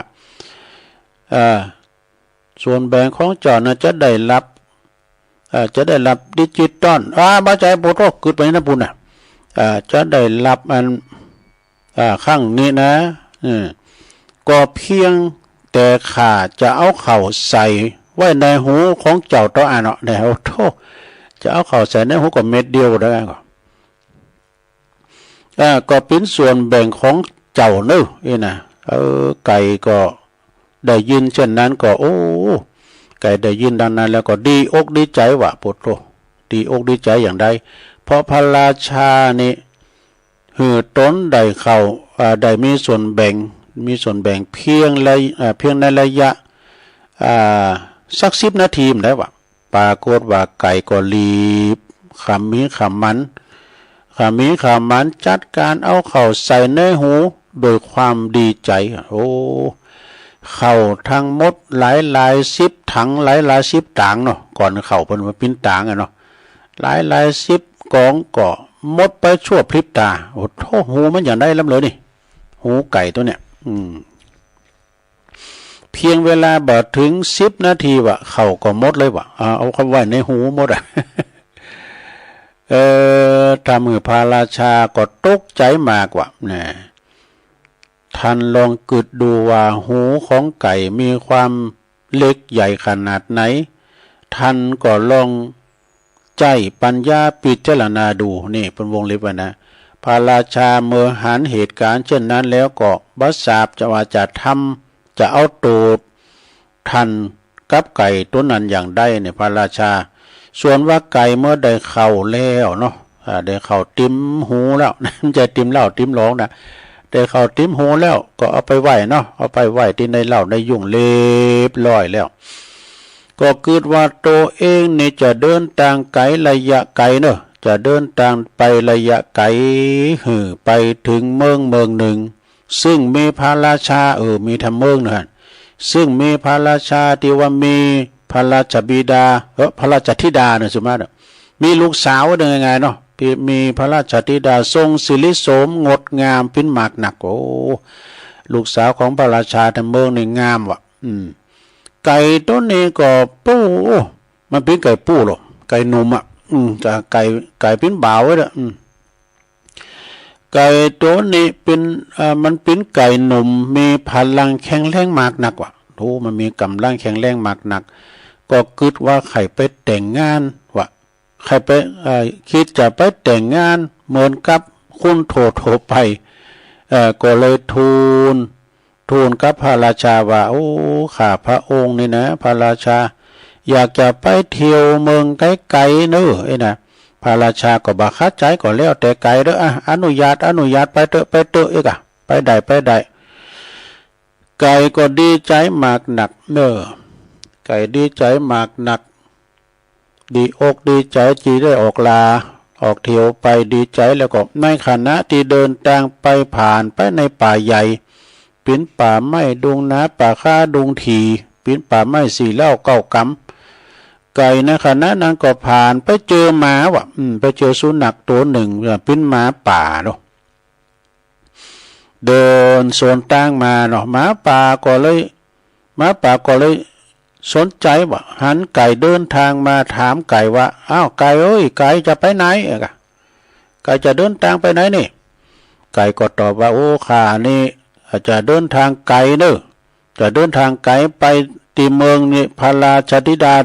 ส่วนแบ่งของเจ้านะจะได้รับดิจิตอลบ้าใจโปรโตเกิดไปนะปุ่นนะจะได้รับข้างนี้นะก็เพียงแต่ข้าจะเอาเข่าใส่ไว้ในหูของเจ้าตัวเนาะเดี๋ยวโทษจะเอาเข่าใส่ในหูก็เม็ดเดียวได้ก็เป็นส่วนแบ่งของเจ้าเนอะนะไก่ก็ได้ยินเช่นนั้นก็ไก่ได้ยินดังนั้นแล้วก็ดีอกดีใจว่ะปุตโตดีอกดีใจอย่างใดเพราะพระราชานี่ตนได้เข้าได้มีส่วนแบ่งเพียงในระยะสัก10 นาทีได้ว่ะปรากฏว่าไก่ก็รีบขมีขมันจัดการเอาเข้าใส่ในหูโดยความดีใจเข้าทั้งหมดหลาย10 ถังหลาย10 ต่างเนาะก่อนเข้าเป็นมาปิ้นต่างเนาะ หลายสิบกองก็หมดไปชั่วพริบตาโอ้โหหูมันอย่างได้ล้ำเลยนี่หูไก่ตัวเนี้ยเพียงเวลาบ่ถึง10 นาทีวะเขาก็หมดเลยวะเอาคำว่าในหูหมดอ่ะ ถ้ามือพระราชาก็ตกใจมากว่านะท่านลองกึดดูว่าหูของไก่มีความเล็กใหญ่ขนาดไหนท่านก็ลองใจปัญญาพิจารณาดูนี่เป็นวงเล็บไว้นะพระราชาเมื่อหันเหตุการณ์เช่นนั้นแล้วก็บัสสาบจะว่าจะทำจะเอาตัวท่านกับไก่ตัวนั้นอย่างใดเนี่ยพระราชาส่วนว่าไก่เมื่อได้เข้าแล้วเนาะได้เข้าติมหูแล้วมันจะติมเหล้าติมร้องนะได้เข้าติมหูแล้วก็เอาไปไหว้เนาะเอาไปไหว้ที่ในเหล้าในยุ่งเรียบร้อยแล้วก็คิดว่าตัวเองนี่จะเดินทางไกลระยะไกลเนาะจะเดินทางไประยะไกลไปถึงเมืองหนึ่งซึ่งมีพระราชามีทำเมืองนะซึ่งมีพระราชาที่ว่ามีพระราชบิดาพระราชธิดาเนี่ยสมมติมีลูกสาวได้ยังไงเนาะมีพระราชธิดาทรงศิริโสมงดงามพินหมากหนักโอ้ลูกสาวของพระราชาทำเมืองนี่งามว่ะไก่ต้นนี้ก็ปู้มันเป็นไก่ปู้หรอไก่หนุ่มอ่ะจะไก่เป็นบ่าวไว้เด้อไก่ตัวนี้เป็นมันเป็นไก่หนุ่มมีพลังแข็งแรงมากหนักว่ะโธ่มันมีกำลังแข็งแรงมากหนักก็คิดว่าใครไปแต่งงานว่ะใครไปคิดจะไปแต่งงานเหมือนกับคุณโถไปก็เลยทูลกับพระราชาว่าโอ้ข้าพระองค์นี่นะพระราชาอยากจะไปเที่ยวเมืองไกลๆเนอะนะพระราชาก็บังคับใจก็แล้วแต่ไกลเด้ออนุญาตไปเถอะอีกอะไปได้ไก่ก็ดีใจมากหนักเนอะไก่ดีใจมากหนักดีอกดีใจจีได้ออกลาออกเที่ยวไปดีใจแล้วก็ในขณะที่เดินทางไปผ่านไปในป่าใหญ่เป็นป่าไม้ดงนาป่าข้าดงทีเป็นป่าไม้สีเล่าเก้ากำไก่ในขณะนั้นก็ผ่านไปเจอหมาว่ะไปเจอสุนัขตัวหนึ่งเป็นหมาป่าเนาะเดินโซนตั้งมาเนาะหมาป่าก็เลยสนใจว่าหันไก่เดินทางมาถามไก่ว่าอ้าวไก่เอ้ยไก่จะไปไหนไก่จะเดินทางไปไหนนี่ไก่ก็ตอบว่าโอ้ข้านี่จะเดินทางไกลเนอะจะเดินทางไกลไปที่เมืองนี่พระราชธิดา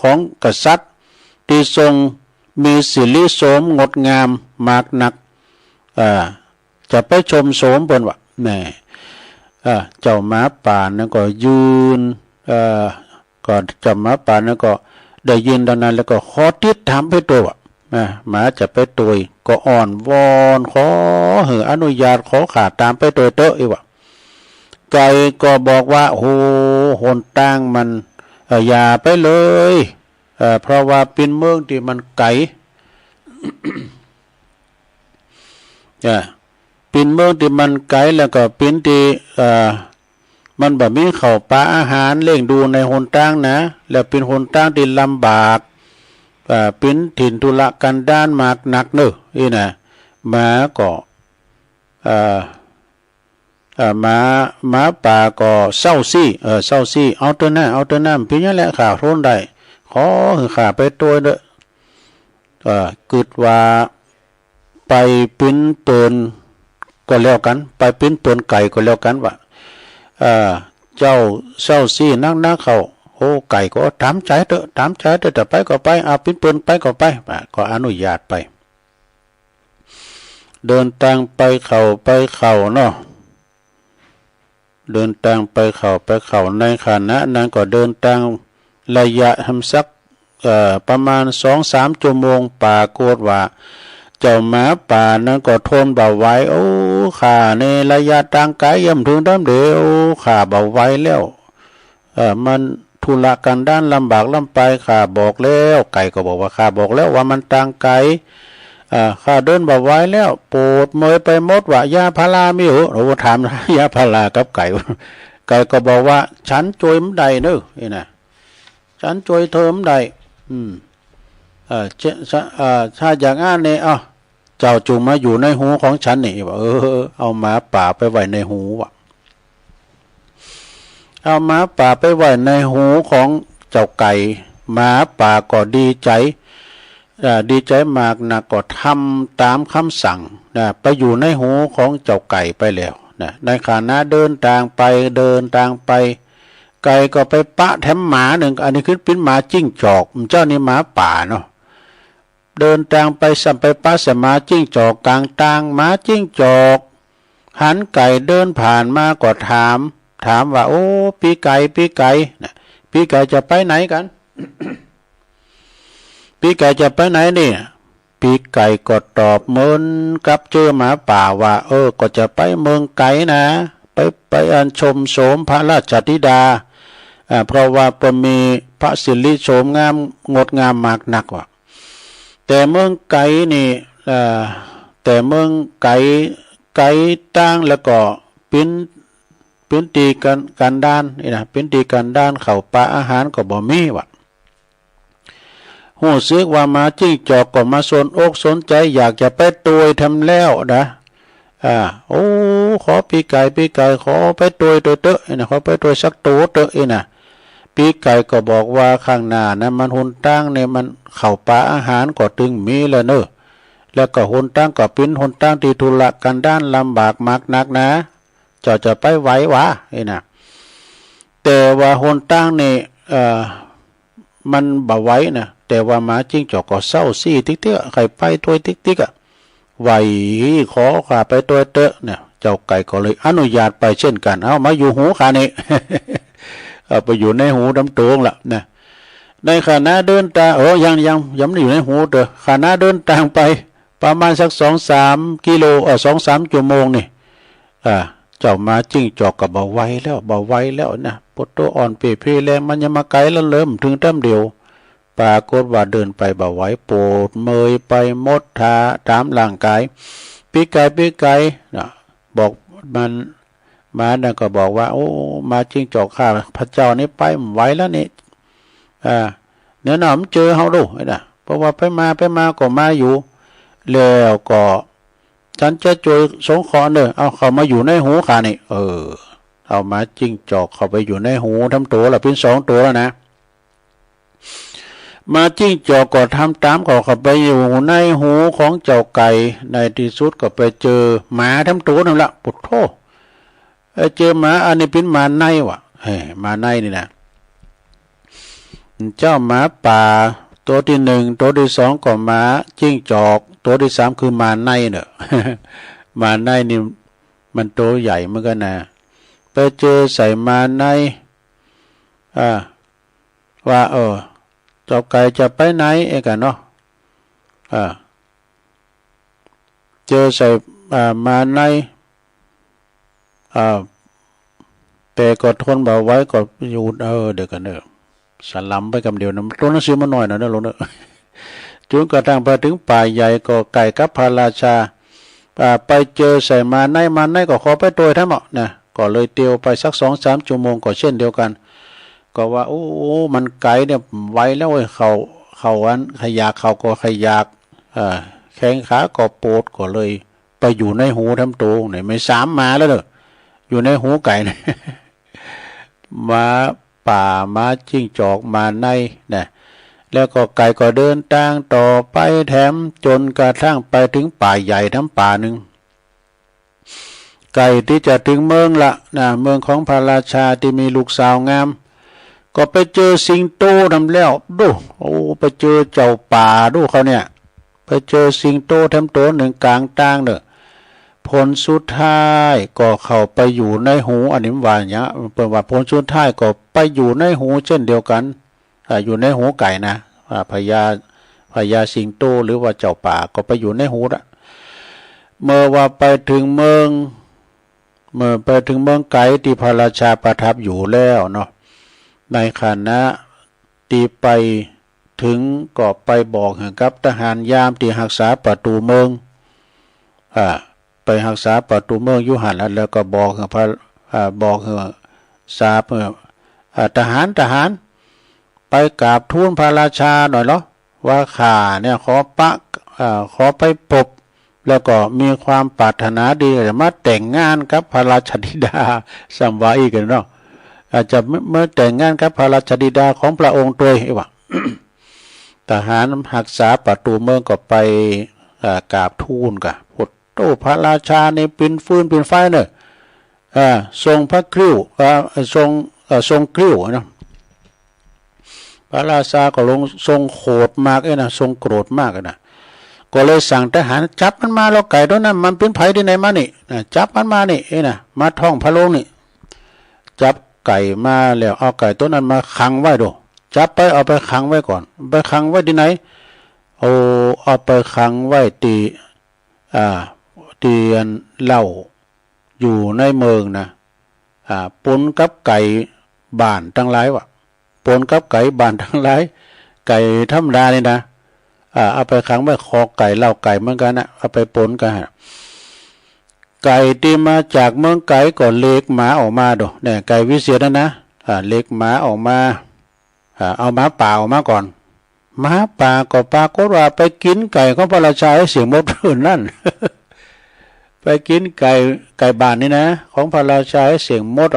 ของกษัตริย์ที่ทรงมีศิริโสมงดงามมากหนักจะไปชมโสมเปิ้นว่าแน่เจ้าหมาป่านั่นก็ยืนก็เจ้าหมาป่านั่นก็ได้ยินดังนั้นแล้วก็ขอติดถามไปตัวหมาจะไปตัวก็อ่อนวอนขออนุญาตขอขาดตามไปตัวเตอะอีกว่าไก่ก็บอกว่าโอ้หนทางมันอย่าไปเลยเพราะว่าเป็นเมืองที่มันไกล เป็นเมืองที่มันไกลแล้วก็เป็นที่มันแบบมีข้าวปลาอาหารเล่งดูในหนทางนะแล้วเป็นหนทางที่ลำบากเป็นถิ่นทุรกันดารมากหนักเนอะนะหมาก็หมาป่าก็เศร้าซี่เอาเถอะนะเพียงนั้นแหละข่าวทนได้ขอข่าไปตัวเด้อกึดว่าไปปิ้นเปินก็แล้วกันไปปิ้นเปินไก่ก็แล้วกันว่าเจ้าเศร้าซี่นักเขาโอ้ไก่ก็ถามใจเถอะแต่ไปก็ไปเอาปิ้นเปินไปก็ไปก็อนุญาตไปเดินทางไปเขาเนาะเดินทางไปเขาในขณะนั้นก็เดินทางระยะทำสักประมาณ 2-3 ชั่วโมงป่ากฏว่าเจ้าหมาป่านั้นก็ทนเบาไว้โอ้ข้าในระยะทางไกลย่ำถึงเดียวข้าเบาไว้แล้วมันทุรกันดารลำบากลำไปข้าบอกแล้วไก่ก็บอกว่าข้าบอกแล้วว่ามันทางไกลข้าเดินแบบไว้แล้วโปรดเมยไปหมดว่ายาพาราไม่รู้เราถามยาพารากับไก่ก็บอกว่าฉันช่วยมันใดเนอะนี่นะฉันช่วยเธอมันใด ถ้าอย่างนั้นเนี่ยเจ้าจูงมาอยู่ในหูของฉันนี่ว่าเอาหมาป่าไปไว้ในหูว่ะเอาหมาป่าไปไว้ในหูของเจ้าไก่หมาป่าก็ดีใจดีใจมากนะก็ทำตามคำสั่งนะไปอยู่ในหูของเจ้าไก่ไปแล้วนะในขณะเดินทางไปไก่ก็ไปปะแถมหมาหนึ่งอันนี้คือเป็นหมาจิ้งจอกเจ้านี่หมาป่าเนาะเดินทางไปสัมไปปะสมาจิ้งจอกกลางทางหมาจิ้งจอกหันไก่เดินผ่านมาก็ถามว่าโอ้พี่ไก่นะพี่ไก่จะไปไหนกัน พี่ไก่จะไปไหนนี่พี่ไก่ก็ตอบเหมือนกับเจอหมาป่าว่าก็จะไปเมืองไก่นะไปอันชมโสมพระราชธิดาเพราะว่ามีพระสิริโฉมงามงดงามมากนักว่ะแต่เมืองไก่นี่แต่เมืองไก่ตั้งแล้วก็เป็นตีกันด้านนี่นะเป็นตีกันด้านเข้าปลาอาหารก็บ่มีว่ะหูซึกว่ามาจิ้งจอกก็มาสนอกสนใจอยากจะไปตัวยทำแล้วนะโอ้ขอปีไก่ขอไปตัวยเตอะนะขอไปตัวยสักตัวเตอะนะปีไก่ก็บอกว่าข้างหน้านะมันหุนตั้งเนี่ยมันเข้าปลาอาหารก็ตึงมีแล้วเนอะแล้วก็หุนตั้งก็เป็นหุนตั้งที่ทุรกันด้านลำบากมากนักนะจะไปไหววะนะแต่ว่าหุนตั้งนี่มันบ่ไหวนะแต่ว่าหมาจิ้งจอกก็เศร้าซี่ติ๊กใครไปตัวติ๊กไหวขอข้าไปตัวเตอะเนี่ยเจ้าไก่ก็เลยอนุญาตไปเช่นกันเอามาอยู่หูข้านี่ เอาไปอยู่ในหูดำตวงละนะในขณะเดินทางยังไม่อยู่ในหูเด้อขณะเดินทางไปประมาณสัก2-3 กิโล2-3 ชั่วโมงนี่เจ้ามาจิ้งจอกก็เบาไว้แล้วนะปวดตัวอ่อนเปรี้แรงมันยังมาไกลแล้วเริ่มถึงแต้มเดียวปรากฏว่าเดินไปเบาไว้ปวดเมยไปมดทาตามร่างกายปีไก่นะบอกมันมาเนี่ยก็บอกว่าโอ้มาจิ้งจอกข้าพระเจ้านี่ไปไหวแล้วนี่เนื้อหนามเจอเฮาดูนะเพราะว่าไปมาก็มาอยู่แล้วก็ฉันจะช่วยสงเคราะห์เด้อเอาเข้ามาอยู่ในหูข้านี่เอามาจิ้งจอกเข้าไปอยู่ในหูทำตัวละเป็น2 ตัวแล้วนะมาจิ้งจอกก็ทำตามเข้าไปอยู่ในหูของเจ้าไก่ในที่สุดก็ไปเจอหมาทำตัวนั่นละปุถโธเจอหมาอันนี้เป็นหมาในว่ะหมาในนี่นะเจ้าหมาป่าตัวที่1ตัวที่2ก็หมาจิ้งจอกตัวที่3คือหมาในเนอะ หมาในนี่มันโตใหญ่เหมือนกันนะไปเจอใส่หมาในว่าเจ้าไก่จะไปไหนกันเนาะเจอใส่มาในแต่ก็ทนเบาไว้ก็อยู่เดี๋ยวกันสลัมไปกับเดียวนะตัวหนังสือมาหน่อยนะลงจนกระทั่งไปถึงป่าใหญ่ก็ไก่กับพระราชาไปเจอใส่มาในก็ขอไปตัวทั้งหมดนะก็เลยเตียวไปสัก2-3 ชั่วโมงก็เช่นเดียวกันก็ว่าโอ้มันไก่เนี่ยไวแล้วเขาอันขยากเขาก็ขยากแข้งขาก็ปวดก็เลยไปอยู่ในหูทำตัวเนี่ยไม่3 มาแล้วเนอะอยู่ในหูไก่เนี่ย มาป่ามาจิ้งจอกมาในนะแล้วก็ไก่ก็เดินทางต่อไปแถมจนกระทั่งไปถึงป่าใหญ่ทั้งป่าหนึ่งไก่ที่จะถึงเมืองละนะเมืองของพระราชาที่มีลูกสาวงามก็ไปเจอสิงโตทำแล้วดูไปเจอเจ้าป่าดูเขาเนี่ยไปเจอสิงโตทำตัวหนึ่งกลางทางเนอะผลสุดท้ายก็เข้าไปอยู่ในหูอันนี้ว่าอย่างเงี้ยเป็นว่าผลสุดท้ายก็ไปอยู่ในหูเช่นเดียวกันอยู่ในหูไก่นะพญาสิงโตหรือว่าเจ้าป่าก็ไปอยู่ในหูละเมื่อว่าไปถึงเมืองไก่ที่พระราชาประทับอยู่แล้วเนาะในขณะที่ไปถึงก็ไปบอกกับทหารยามที่รักษาประตูเมืองไปรักษาประตูเมืองอยู่หันแล้วก็บอกทราบทหารไปกราบทูลพระราชาหน่อยเหรอ ว่าข้าเนี่ยขอขอไปพบแล้วก็มีความปรารถนาดีจะมาแต่งงานกับพระราชธิดาสัมวาอีกันเนาะอาจจะเมื่อแต่งงานกับพระราชธิดาของพระองค์ตัวเองว่า ทหารหักษาประตูเมืองก็ไปกราบทูลกับพุทโธพระราชาในปินฟืนปินไฟเนอะทรงพระกริ้วทรงกริ้วนะพระราชาก็ลงทรงโกรธมากนะทรงโกรธมากนะก็เลยสั่งทหารจับมันมาแล้วไก่ตัวนั้นมันเป็นไผที่ไหนมานี่จับมันมานี่นะมาท่องพระโลงนี่จับไก่มาแล้วเอาไก่ตัวนั้นมาขังไว้ดูจับไปเอาไปขังไว้ก่อนไปขังไว้ที่ไหนเอาไปขังไว้ตีเหล้าอยู่ในเมืองนะปนกับไก่บ้านทั้งหลายวะปนกับไก่บ้านทั้งหลายไก่ธรรมดานี่นะเอาไปขังไว้คอไก่เหล้าไก่เหมือนกันนะเอาไปปนกันไก่ที่มาจากเมืองไก่ก็เล็กหมาออกมาดูเนี่ยไก่วิเศษนะเล็กหมาออกมาเอาหมาป่าออกมาก่อนหมาป่าก็ปรากฏว่าไปกินไก่ของพระราชาให้เสียงมดรื่นนั่น ไปกินไก่บ้านนี่นะของพระราชาให้เสียงมด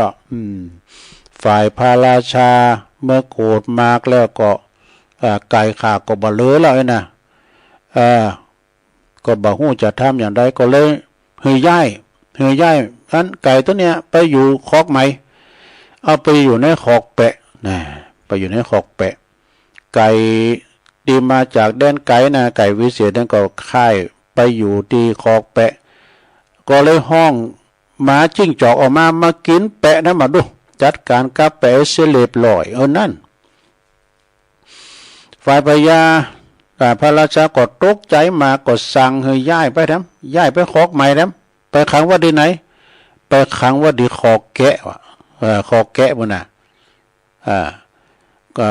ฝ่ายพระราชาเมื่อโกรธมากแล้วก็ไก่ขาก็บ่เหลือแล้วนะก็บ่ฮู้จะทำอย่างไรก็เลยเฮยย้ายนั้นไก่ตัวเนี้ยไปอยู่คอกใหม่เอาไปอยู่ในคอกแปะนะไปอยู่ในคอกแปะไก่ดีมาจากแดนไก่นะไก่วิเศษนั่นก็ค่ายไปอยู่ที่คอกแปะก็เลยห้องหมาจิ้งจอกออกมากินแปะนะมาดูจัดการกับแปะเสเรียบร้อยนั่นฝ่ายพญาพระราชาก็ตกใจมาก็สั่งให้ย้ายไปคอกใหม่ไปขังว่าที่ไหนไปขังว่าที่คอกแกะคอกแกะมันน่ะก็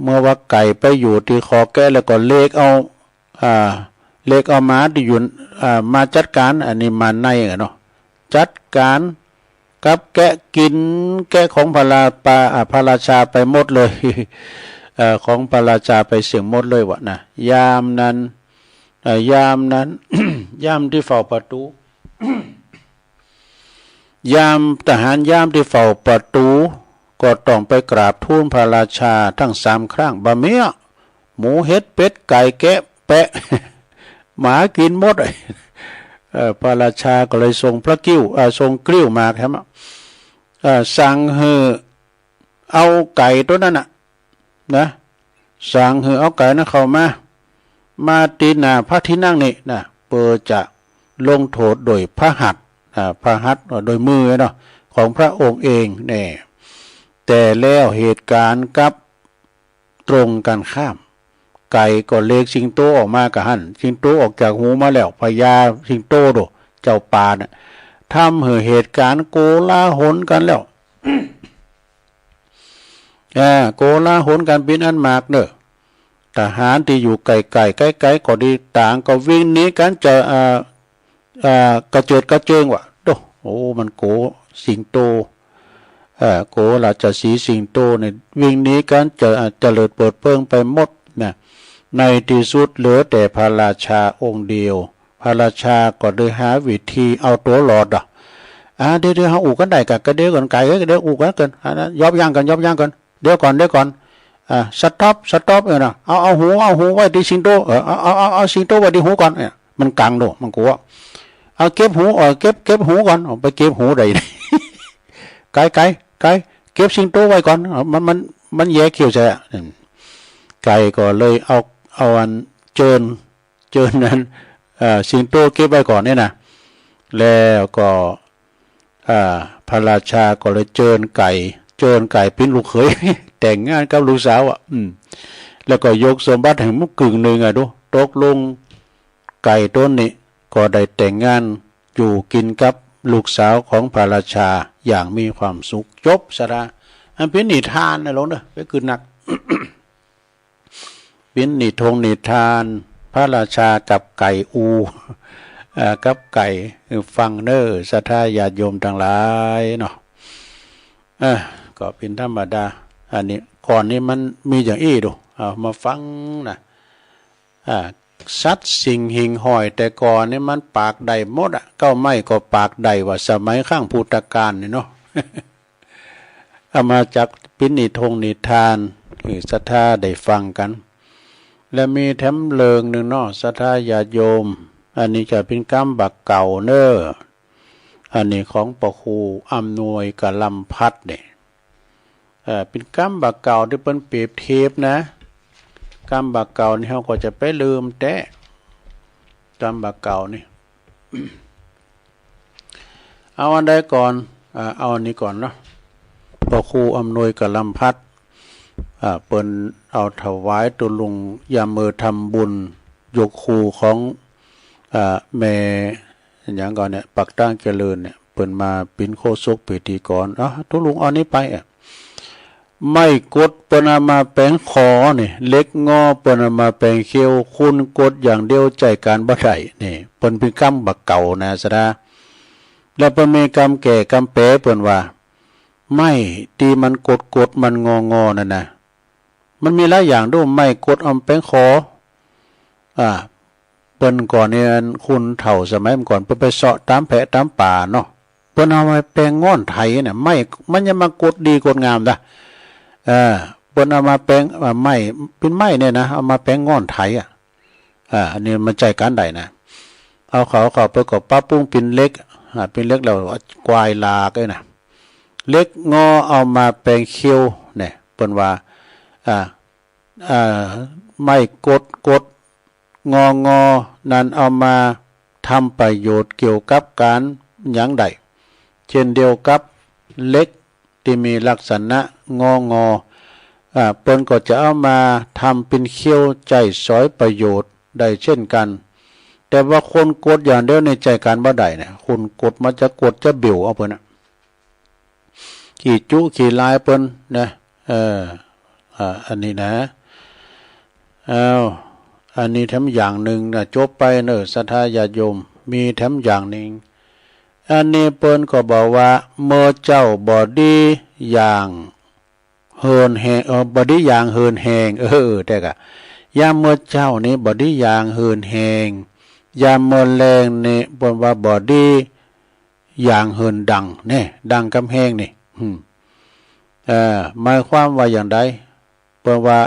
เมื่อว่าไก่ไปอยู่ที่คอแกะแล้วก็เล็กเอาหมาที่อยู่มาจัดการอันนี้มาในเนาะจัดการกับแกะกินแกะของพระราชาไปหมดเลย ของพระราชาไปเสียงหมดเลยวะนะยามนั้น ยามที่เฝ้าประตู ยามทหารยามที่เฝ้าประตูก็ต้องไปกราบทูลพระราชาทั้ง3ครั้งบะเมียหมูเห็ดเป็ดไก่แกะแปะ หมากินหมดพระราชาก็เลยทรงพระกิ้วทรงกริ้วมาครับสั่งให้เอาไก่ตัวนั้นนะสั่งให้เอาไก่นั้นเข้ามาตีหน้าพระที่นั่งนี่นะเพื่อจะลงโทษโดยพระหัตถ์โดยมือเนาะของพระองค์เองเนี่ยแต่แล้วเหตุการณ์กับตรงกันข้ามไก่ก็เลกสิงโตออกมากะหันสิงโตออกจากหูมาแล้วพญาสิงโตโดเจ้าป่าน่ะทำให้เหตุการณ์โกลาหลกันแล้ว โกลาหลกันเป็นอันมากเด้อทหารที่อยู่ไกลก็ดีต่างก็วิ่งหนีกันจะกระเจิดกระเจิงว่ะโอ้มันโกสิงโตโกราชสีสิงโตเนี่ยวิ่งหนีกันจะเลิดเปิดเพิงไปหมดนะในที่สุดเหลือแต่พระราชาองค์เดียวพระราชาก็ได้หาวิธีเอาตัวรอดเดี๋ยวเขาอู่กันได้กันเดี๋ยวก่อนไก่เดี๋ยวอู่กันกันยอบย่างกันเดี๋ยวก่อนสต็อปนะเอาหูไว้ที่สิงโตเอาสิงโตไว้ที่หูก่อนเนี่ยมันกังโดมันกลัวเอาเก็บหูเก็บหูก่อนไปเก็บหูใด ไก่เก็บสิงโตไว้ก่อนมันแย่เขียวใจไก่ก็เลยเอาอันเจิญนั้นสิงโตเก็บไว้ก่อนเนี่ยนะแล้วก็พระราชาก็เลยเจิญไก่เป็นลูกเขย แต่งงานกับลูกสาวแล้วก็ยกสมบัติให้มุกกึ่งหนึ่งดูตกลงไก่ต้นนี้ก็ได้แต่งงานอยู่กินกับลูกสาวของพระราชาอย่างมีความสุขจบสระอันเป็นนิทานนะลงเด้อไปคือหนัก เป็นนิทานพระราชากับไก่กับไก่ฟังเนอศรัทธาญาติโยมทั้งหลายเนาะก็เป็นธรรมดาอันนี้ก่อนนี้มันมีอย่างอี้ดูเอามาฟังนะ สัตว์สิ่งหิงห้อยแต่ก่อนนี่มันปากใดหมดอ่ะเก้าไม้ก็ปากใดว่าสมัยข้างพุทธกาลนี่เนาะ เอามาจากปินิทงนิทานคือศรัทธาได้ฟังกันและมีแถมเลิงหนึ่งเนาะศรัทธาญาโยมอันนี้จะเป็นกรรมบักเก่าเนออันนี้ของปะครูอำนวยกับลำพัดเนี่ยเป็นกรรมบักเก่าที่เป็นเปรียบเทียบนะกรรมบักเก่านี่เขาก็จะไปลืมแต่กรรมบักเก่านี่ เอาอันใดก่อนเอาอันนี้ก่อนเนาะพอครูอำนวยกับลำพัดเปิ้นเอาถวายตุลุงยามมือทำบุญยกครูของแม่อย่างก่อนเนี่ยปักตั้งเจริญเนี่ยเปิ้นมาปิ้นโคศกปิธีกรตุลุงเอานี้ไปไม่กดเปิ้นเอามาแปลงคอนี่เล็กงอเปิ้นเอามาแปลงเขี้ยวคุณกดอย่างเดียวใจการบ่ได้นี่เปิ้นเป็นกรรมบักเก่านะซะนะแล้วเปิ้นมีกรรมแก่กรรมแปรเปิ้นว่าไม่ตีมันกดมันงอนั่นนะมันมีหลายอย่างด้วยไม่กดเอาแป้งคอเปิ้นก่อนเนี่ยคุณเฒ่าสมัยก่อนเปิ้นไปเสาะตามแพะตามป่าเนาะเปิ้นเอามาแปลงง่อนไถเนี่ยไม่มันยังมากดดีกดงามนะเปิ้นเอามาแปลงไม้เป็นไม้เนี่ยนะเอามาแปลงง่อนไถอันนี้มันใจการใดนะเอาเขาไปกับป้าปุ้งปินเล็กเป็นเล็กแล้วกวายลากไอ้นะเล็กงอเอามาแปลงเขี้ยวเนี่ยเปิ้นว่าไม่กดงนั้นเอามาทำประโยชน์เกี่ยวกับการอย่างใดเช่นเดียวกับเล็กที่มีลักษณะงเปิ้นก็จะเอามาทำเป็นเขี้ยวใจสอยประโยชน์ได้เช่นกันแต่ว่าคนกดอย่างเดียวในใจการบ่ได้เนี่ยคนกดมันจะกดจะเบี่ยวเอาเพิ่นขี่จุขี่ลายเปิ้นนะอันนี้นะอันนี้แถมอย่างหนึ่งนะจบไปเนอะศรัทธาญาติโยมมีแถมอย่างหนึ่งอันนี้เปิ้นก็บอกว่าเมื่อเจ้าบอดีอย่างเฮินแหงบอดีอย่างเฮินแหงแต่กะยามเมื่อเจ้านี้บอดีอย่างเฮินแหงยามเมื่อแรงนี่เปิ้นว่าบอดีอย่างเฮินดังเนี่ยดังกำแพงนี่หมายความว่าอย่างไรเปิ้นว่า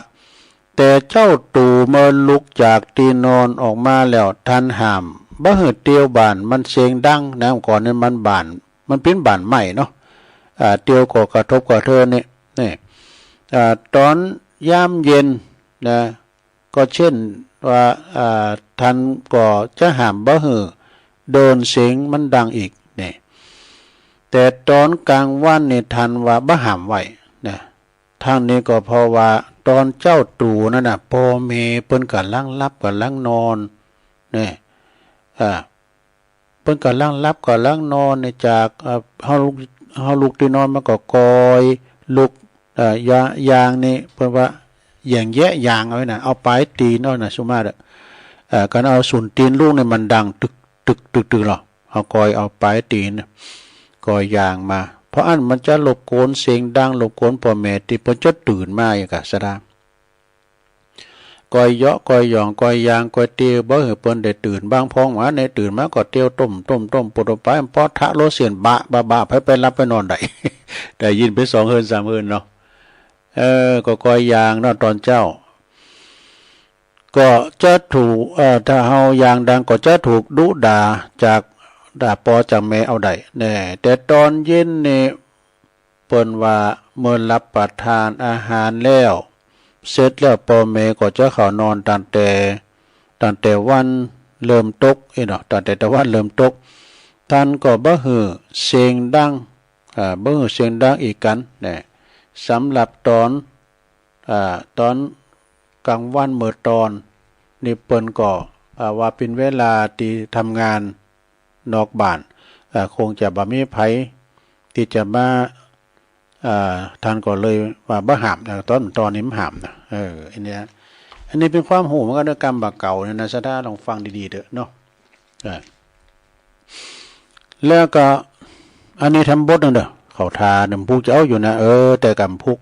แต่เจ้าตู่เมื่อลุกจากตีนอนออกมาแล้วทันห้ามบ่หืดเตียวบานมันเสียงดังนะก่อนนี่มันบานมันเป็นบานใหม่เนาะเตียวก็กระทบกับเธอนี่ตอนยามเย็นนะก็เช่นว่าทันก็จะห้ามบ่หือโดนเสียงมันดังอีกนี่แต่ตอนกลางวันนี่ทันว่าบ่ห้ามไว้นะทางนี้ก็เพราะว่าตอนเจ้าตู่นั่นน่ะพ่อแม่เปิ้นก็ลังหลับก็ลังนอนนี่เปิ้นก็ลังหลับก็ลังนอนนี่จากเฮาลุกที่นอนมันก็กอยลุกยางนี่เปิ้นว่าอย่างแยะยางเอาไว้น่ะเอาปลายตีนเอาน่ะสุมากันเอาส่วนตีนลูกนี่มันดังตึกหรอเอากอยเอาปลายตีนกอยยางมาเพราะอันมันจะรบกวนเสียงดังรบกวนพ่อแม่ที่เพิ่นจะตื่นมาอย่างกะซะดาก้อยเยาะก้อยหยองก้อยยางก้อยเตียวบ่ให้เปิ้นได้ตื่นบางพ้องว่าในตื่นมาก็เตียวต้มปุดไปพอทะโลเสียนบะไปรับไปนอนได้ ได้ยินไป2 เฮิรน3 เฮิรนเนาะก็ก้อยยางเนาะตอนเจ้าก็จะถูกถ้าเฮายางดังก็จะถูกดุด่าจากด่าปอจากแม่เอาได้แน่แต่ตอนเย็นนี่เปิ้นว่าเมื่อรับประทานอาหารแล้วเสร็จแล้วพ่อแม่ก็จะเข้านอนตั้งแต่วันเริ่มตกเนาะตั้งแต่ตะวันเริ่มตกท่านก็บ่ฮือเสียงดังบ่ฮือเสียงดังอีกกันนี่สำหรับตอนกลางวันเมื่อตอนนี่เปิ้นก็ว่าเป็นเวลาที่ทำงานนอกบ้านคงจะบ่มีไผที่จะมาท่านก็เลยว่าบ่ห้ามตอนนี้มันห้ามนะอันนี้เป็นความหูมันก็ด้วยกรรมบาปเก่าเนี่ยนะซะถ้าลองฟังดีๆเด้อเนาะแล้วก็อันนี้ทำบทนึงเด้อเขาทาน้ำพุกจะเอาอยู่นะแต่กำพุก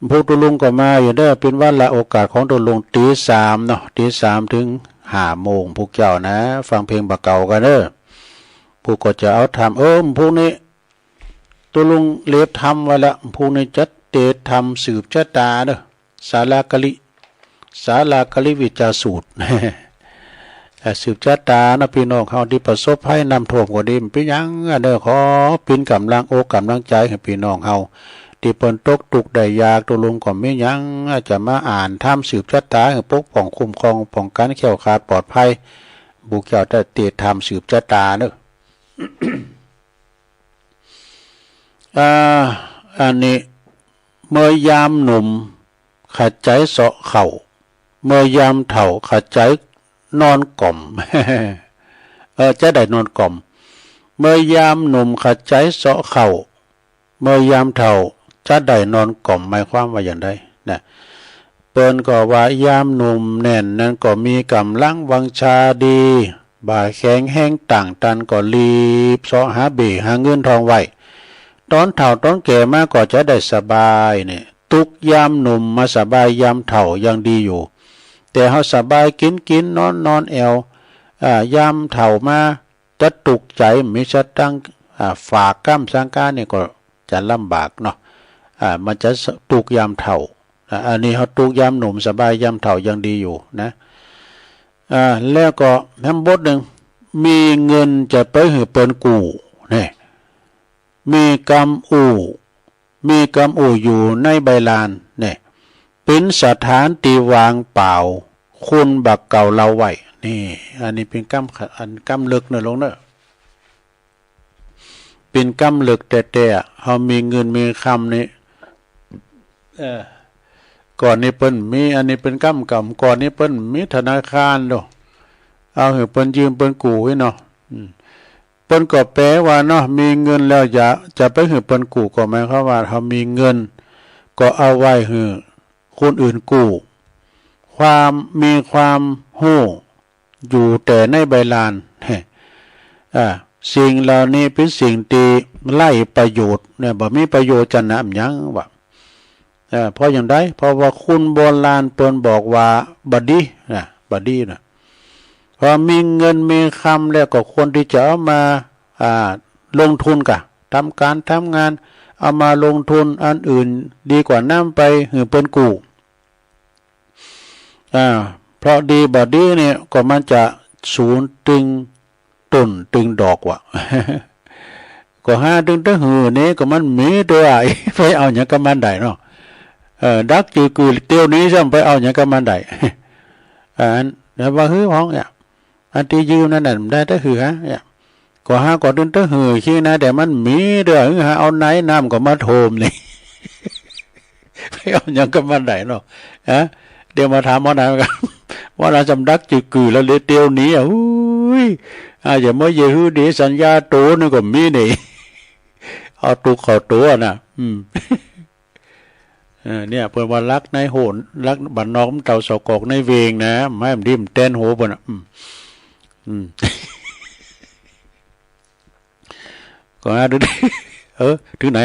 พวกตุลุงก็มาอยู่เด้อเป็นวันละโอกาสของตุลุงตีสามเนาะตีสามถึง5 โมงพวกเจ้านะฟังเพลงบะเก่ากันเด้อพวกก็จะเอาทำพวกนี้ตุลุงเล็บทำไว้ละพวกนี้จัดเตะทำสืบชะตาเด้อศาลากะลิวิจาสูตร สืบชะตานะพี่น้องเขาที่ประสบภัยน้ำท่วมก็ดีเป็นยังเด้อขอเป็นกำลังอกกำลังใจให้พี่น้องเฮาที่เปิ้นตกทุกข์ได้ยากตุลุงก็ไม่ยังจะมาอ่านทำสืบชะตาให้ปกป้องคุ้มครองป้องกันแคล้วคลาดปลอดภัยบุกเจ้าได้เตะทำสืบชะตาเด้อ อันนี้เมื่อยามหนุ่มขัดใจเสาะเข่าเมื่อยามเฒ่าขัดใจนอนกล่อม จะได้นอนกล่อมเมื่อยามหนุ่มขัดใจเสาะเข่าเมื่อยามเฒ่าจะได้นอนกล่อมหมายความว่าอย่างไรนะเปิ้นก็ว่ายามหนุ่มแน่นนั้นก็มีกำลังวังชาดีบ่าแข็งแห้งต่างตันก็รีบเสาะหาเบหาเงินทองไว้ตอนเฒ่าตอนแก่มาก็จะได้สบายเนี่ยทุกยามหนุ่มมาสบายยามเฒ่ายังดีอยู่แต่เฮาสบายกินนอนแอวยามเฒ่ามาจะตุกใจมิจะตั้งฝากกำสังการเนี่ยก็จะลำบากเนาะมันจะตุกยามเฒ่าอันนี้เฮาตุกยามหนุ่มสบายยามเฒ่ายังดีอยู่นะแล้วก็น้ำบทหนึ่งมีเงินจะไปหือเปิ้นกู้นี่มีกำอูอยู่ในใบลานเนี่ยเป็นสถานตีวางเปล่าคุณบักเก่าเราไว้นี่อันนี้เป็นกำลึกเนอะลงเนอะเป็นกำลึกแต่เขามีเงินมีคำนี่ก่อนนี้เปิ้นมีอันนี้เป็นกำก่อนนี้เปิ้นมีธนาคารเนาะเอาเหอะเปิ้นยืมเปิ้นกู้ไว้เนาะเปิ้นก็แปลว่าเนาะมีเงินแล้วจะไปหือเปิ้นกู้ก็หมายความว่าเขามีเงินก็เอาไว้หือคนอื่นกู้มีความฮู้อยู่แต่ในใบลานสิ่งเหล่านี้เป็นสิ่งที่ไล่ประโยชน์เนี่ยบ่มีประโยชน์จะนำยังว่าเพราะอย่างใดเพราะว่าคุณโบราณเปิ้นบอกว่าบัดดีนะพอมีเงินมีคำแล้วก็ควรที่จะเอามาลงทุนกะทำงานเอามาลงทุนอันอื่นดีกว่าน้ำไปหือเปิ้นกู้เพราะดีบัดดีเนี่ยก็มันจะศูนย์ตึงต้นตึงดอกว่ะ ก็หาตึงตะหือนี่ก็มันมีตัวไอ้ ไปเอาหยังกับมันได้เนาะดักจือกูเตียวนี้ซ้ำไปเอาหยังกับมันได้ แล้วว่าฮื้อห้องเนี่ยอันที่ยืมนั่นน่ะได้ตะหือฮะเนี่ยก็หาก็ตึงตะหือขี้นะแต่มันมีเด้อหาเอาไหนน้ำก็มาโถมนี่ ไปเอาหยังกับมันได้เนาะเดี๋ยวมาถามหมอไหนกันว่าเราจำดักจือกูแล้วเลยเตียวนี้อุ้ยอย่ามาเยฮือดีสัญญาโตนึงก็มีนี่เอาตุกเข้าตัวน่ะเนี่ยเพิ่นว่ารักในโหนรักบ้านนอกเต่าสกอกในเวงนะไม่มันดิมเต้นโหบ่น่ะก็ดูดิถึงไหน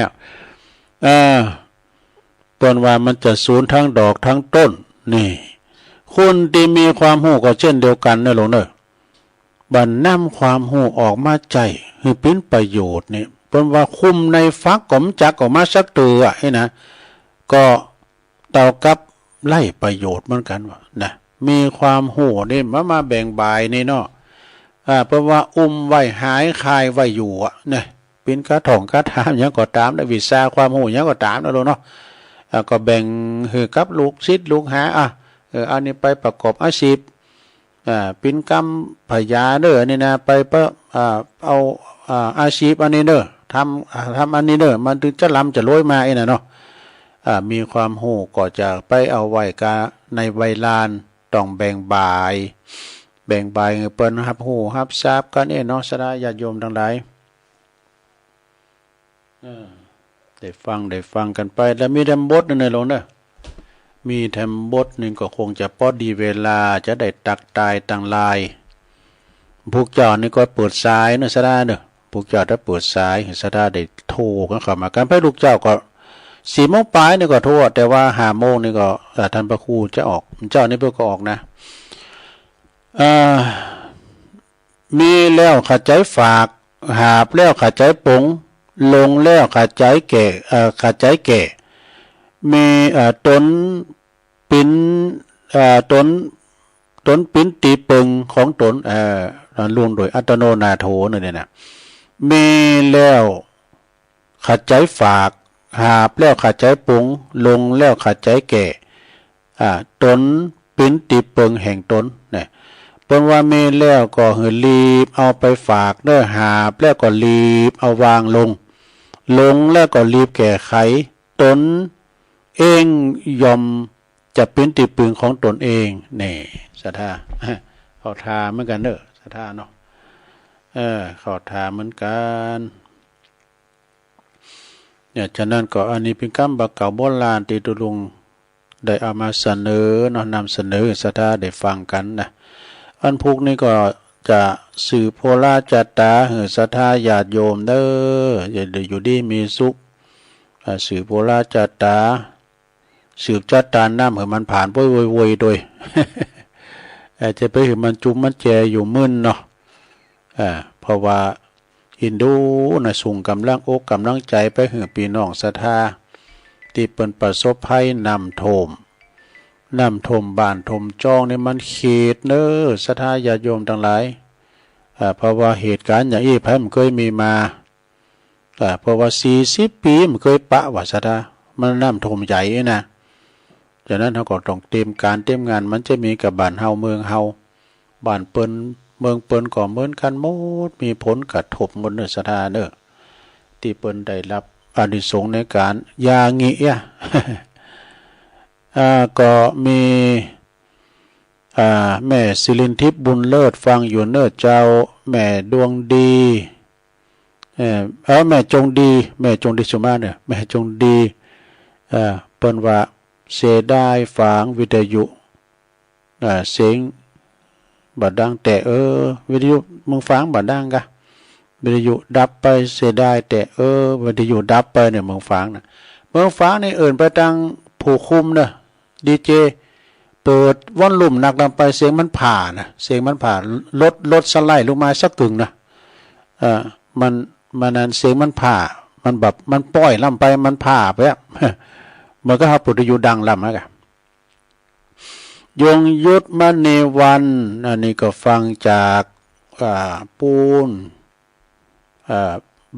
เพิ่นว่ามันจะสูญทั้งดอกทั้งต้นนี่คนที่มีความรู้ก็เช่นเดียวกันนะหลวงเด้อบันนำความรู้ออกมาใจให้เป็นประโยชน์นี่เพิ่นว่าคุมในฟักกมจักออกมาสักตัวนะก็เท่ากับไล่ประโยชน์เหมือนกันว่านะมีความรู้นี่มาแบ่งบายนี่เนาะเพราะว่าไว้หายคายไว้อยู่เนี่ยเป็นกระถองกระถามหยังก็ตามได้วิชาความรู้หยังก็ตามนะลูกเนาะก็แบ่งให้กับลูกศิษย์ลูกหาอันนี้ไปประกอบอาชีพเป็นกรรมพยาเด้อนี่นะไปเอาอาชีพอันนี้เด้อทำอันนี้เด้อมันถึงจะล้ำจะรวยมาไอ้น่ะเนาะมีความรู้ก็จะไปเอาไว้กะในใบลานต้องแบ่งบายเปิ้นรับรู้รับทราบกันเนาะสดาญาติโยมทั้งหลายได้ฟังกันไปแล้วมีดำบทนั่นลงเด้อมีแถมบทหนึ่งก็คงจะพอดีเวลาจะได้ตักตายต่างลายพวกเจ้านี่ก็เปิดสายนะสดาเด้อพวกเจ้าถ้าเปิดสายสดาได้โทรกันเข้ามากันไปลูกเจ้าก็ 4 โมงปลายนี่ก็ทั่วแต่ว่า5 โมงนี่ก็ท่านพระครูจะออกเจ้านี่เพิ่นก็ออกนะมีแล้วขัดใจฝากหาบแล้วขัดใจปงลงแล้วขัดใจแก่ขัดใจแก่มีต้นปิ้นต้นปิ้นตีปึงของตนรวมโดยอัตโนนาโถเนี่ยนะมีแล้วขัดใจฝากหาบแล้วขัดใจปงลงแล้วขัดใจแก่ตนปิ้นตีปึงแห่งตนเนี่ยเปิ้นว่ามีแล้วก็หือรีบเอาไปฝากเด้อหาบแล้วก็รีบเอาวางลงแล้วก็รีบแก้ไขตนเองยอมจะเป็นติปึงของตนเองนี่ศรัทธาเขาทาเหมือนกันเด้อศรัทธาเนาะเขาทาเหมือนกันเนี่ยฉะนั้นก็อันนี้เป็นคำบักเก่าโบราณที่ตุลุงได้เอามาเสนอเนาะนำเสนอศรัทธาได้ฟังกันนะอันพวกนี้ก็จะสื่อโพราจัตตาเหือศรัทธาญาติโยมเด้ออย่าได้อยู่ดีมีสุขสื่อโพราจัตตาสืบจัดตาน้ำเหือมันผ่านโวยโดย จะไปเหือมันจุ่มมันแจอยู่มึนเนาะเพราะว่าฮินดูนะส่งกำลังอกกำลังใจไปเหือพี่น้องศรัทธาที่เป็นประสบภัยน้ำท่วมบ้านท่วมจ้องนี่มันเขตเน้อศรัทธาญาติโยมทั้งหลายเพราะว่าเหตุการณ์อย่างนี้ไผมันเคยมีมาเพราะว่า40 ปีมันเคยปะว่าศรัทธามันน้ำท่วมใหญ่นะจากนั้นเขาก็ต้องเตรียมการเตรียมงานมันจะมีกับบ้านเฮาเมืองเฮาบ้านเปิ้นเมืองเปิ้นก็เหมือนกันหมดมีผลกระทบหมดเน้อศรัทธาเด้อที่เปิ้นได้รับอานิสงส์ในการยางี้ก็มีแม่ศิรินทิพย์บุญเลิศฟังอยู่เน้อเจ้าแม่ดวงดีแม่จงดีสุมาเนี่ยแม่จงดีเปิ้นว่าเสียได้ฝังวิทยุเสียงบัดดังแต่วิทยุมึงฟังบัดดังกะวิทยุดับไปเสียได้แต่วิทยุดับไปเนี่ยมึงฟังนะมึงฟังในไปตั้งผู้คุมเนอะดีเจเปิดว่อนลุ่มหนักลงไปเสียงมันผ่านะเสียงมันผ่าลดสไลด์ลงมาสักกึ่งนะมันนั้นเสียงมันผ่ามันแบบมันปล่อยลำไปมันผ่าไปมันก็หาปุถุยุดังลำนะกันยงยุทธมณีวันอันนี้ก็ฟังจากปูน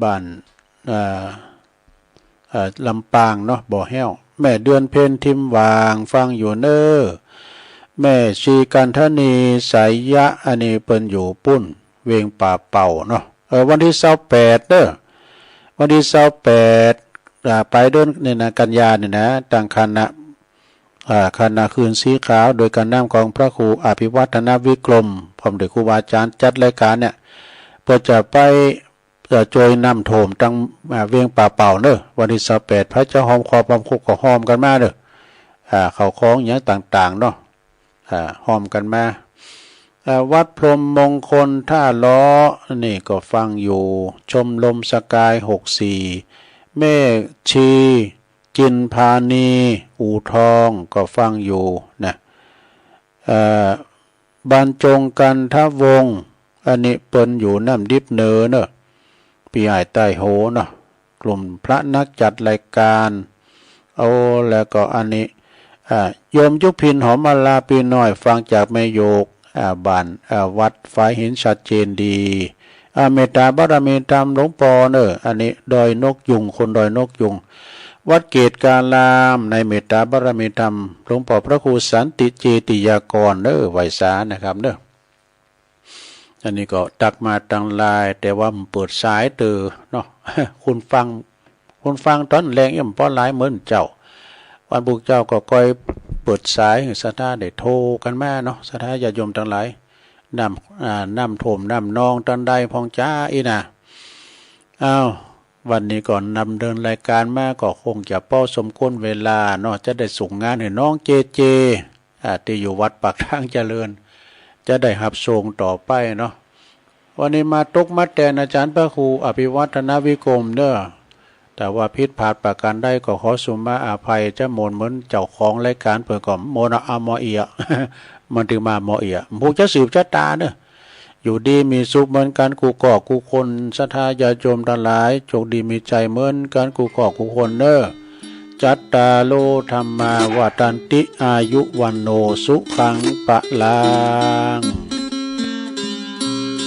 บ้านลำปางเนาะบ่อแห้วแม่เดือนเพ็ญทิมวางฟังอยู่เน้อแม่ชีกันทนีสายยะอันนี้เปิ้นอยู่ปุ้นเวงป่าเป่าเนาะวันที่28เด้อวันที่28ไปเดินเนี่ยนะกันยาเนี่ยนะตั้งคณะคืนสีขาวโดยการนำของพระครูอภิวัฒนวิกรมพร้อมด้วยครูบาอาจารย์จัดรายการเนี่ยเพื่อจะไปโจยน้ำโถมตั้งเวียงป่าเป่าเนอะวันที่28พระเจ้าหอมคอพร้อมคุกก็หอมกันมาเนอะเขาคล้องอย่างต่างๆเนาะหอมกันมาวัดพรหมมงคลท่าล้อนี่ก็ฟังอยู่ชมลมสกาย64แม่ชีจินพานีอู่ทองก็ฟังอยู่นะบรรจงกันทวงศ์อันนี้เปิ้นอยู่น้ำดิบเนอเนอะปีใต้โหเนาะกลุ่มพระนักจัดรายการแล้วก็อันนี้โยมยุพินหอมมาลาปีน้อยฟังจากแม่โยกบ้านวัดฝ่ายหินชัดเจนดีเมตตาบารมีธรรมหลวงปอเนอะอันนี้ดอยนกยุงคนดอยนกยุงวัดเกตกาลามในเมตตาบารมีธรรมหลวงพ่อพระครูสันติเจติยากรเนอะไวสานะครับเนอะอันนี้ก็ตักมาตั้งลายแต่ว่ามันเปิดสายเตอเนาะคุณฟังตอนแรงย่ำป้อนหลายเหมือนเจ้าวันบุกเจ้าก็ก้อยเปิดสายศรัทธาได้โทรกันแม่เนาะศรัทธาญาติโยมทั้งหลายน้ำท่วมน้ำนองตันใดพองจ้าอีน่ะวันนี้ก่อนนำเดินรายการมาก็คงจะป้อสมควรเวลาเนาะจะได้ส่งงานให้น้องเจที่อยู่วัดปากทางเจริญจะได้หับส่งต่อไปเนาะวันนี้มาตกมาแตนอาจารย์พระครูอภิวัฒนวิกรมเด้อ แต่ว่าผิดพลาดประการใดก็ขอสุมาอาภัยจะโมนเหมือนเจ้าของรายการเปิดก่อนโมนะอะมอเอีย มันถึงมาหมอเอียผู้จะสืบชะตาเนอะอยู่ดีมีสุขเหมือนกันกูก่อกูคนศรัทธาญาติโยมทั้งหลายโชคดีมีใจเหมือนกันกูก่อกูคนเนอะจัตตาโลธรรมาวาตันติอายุวันโนสุขังปะลัง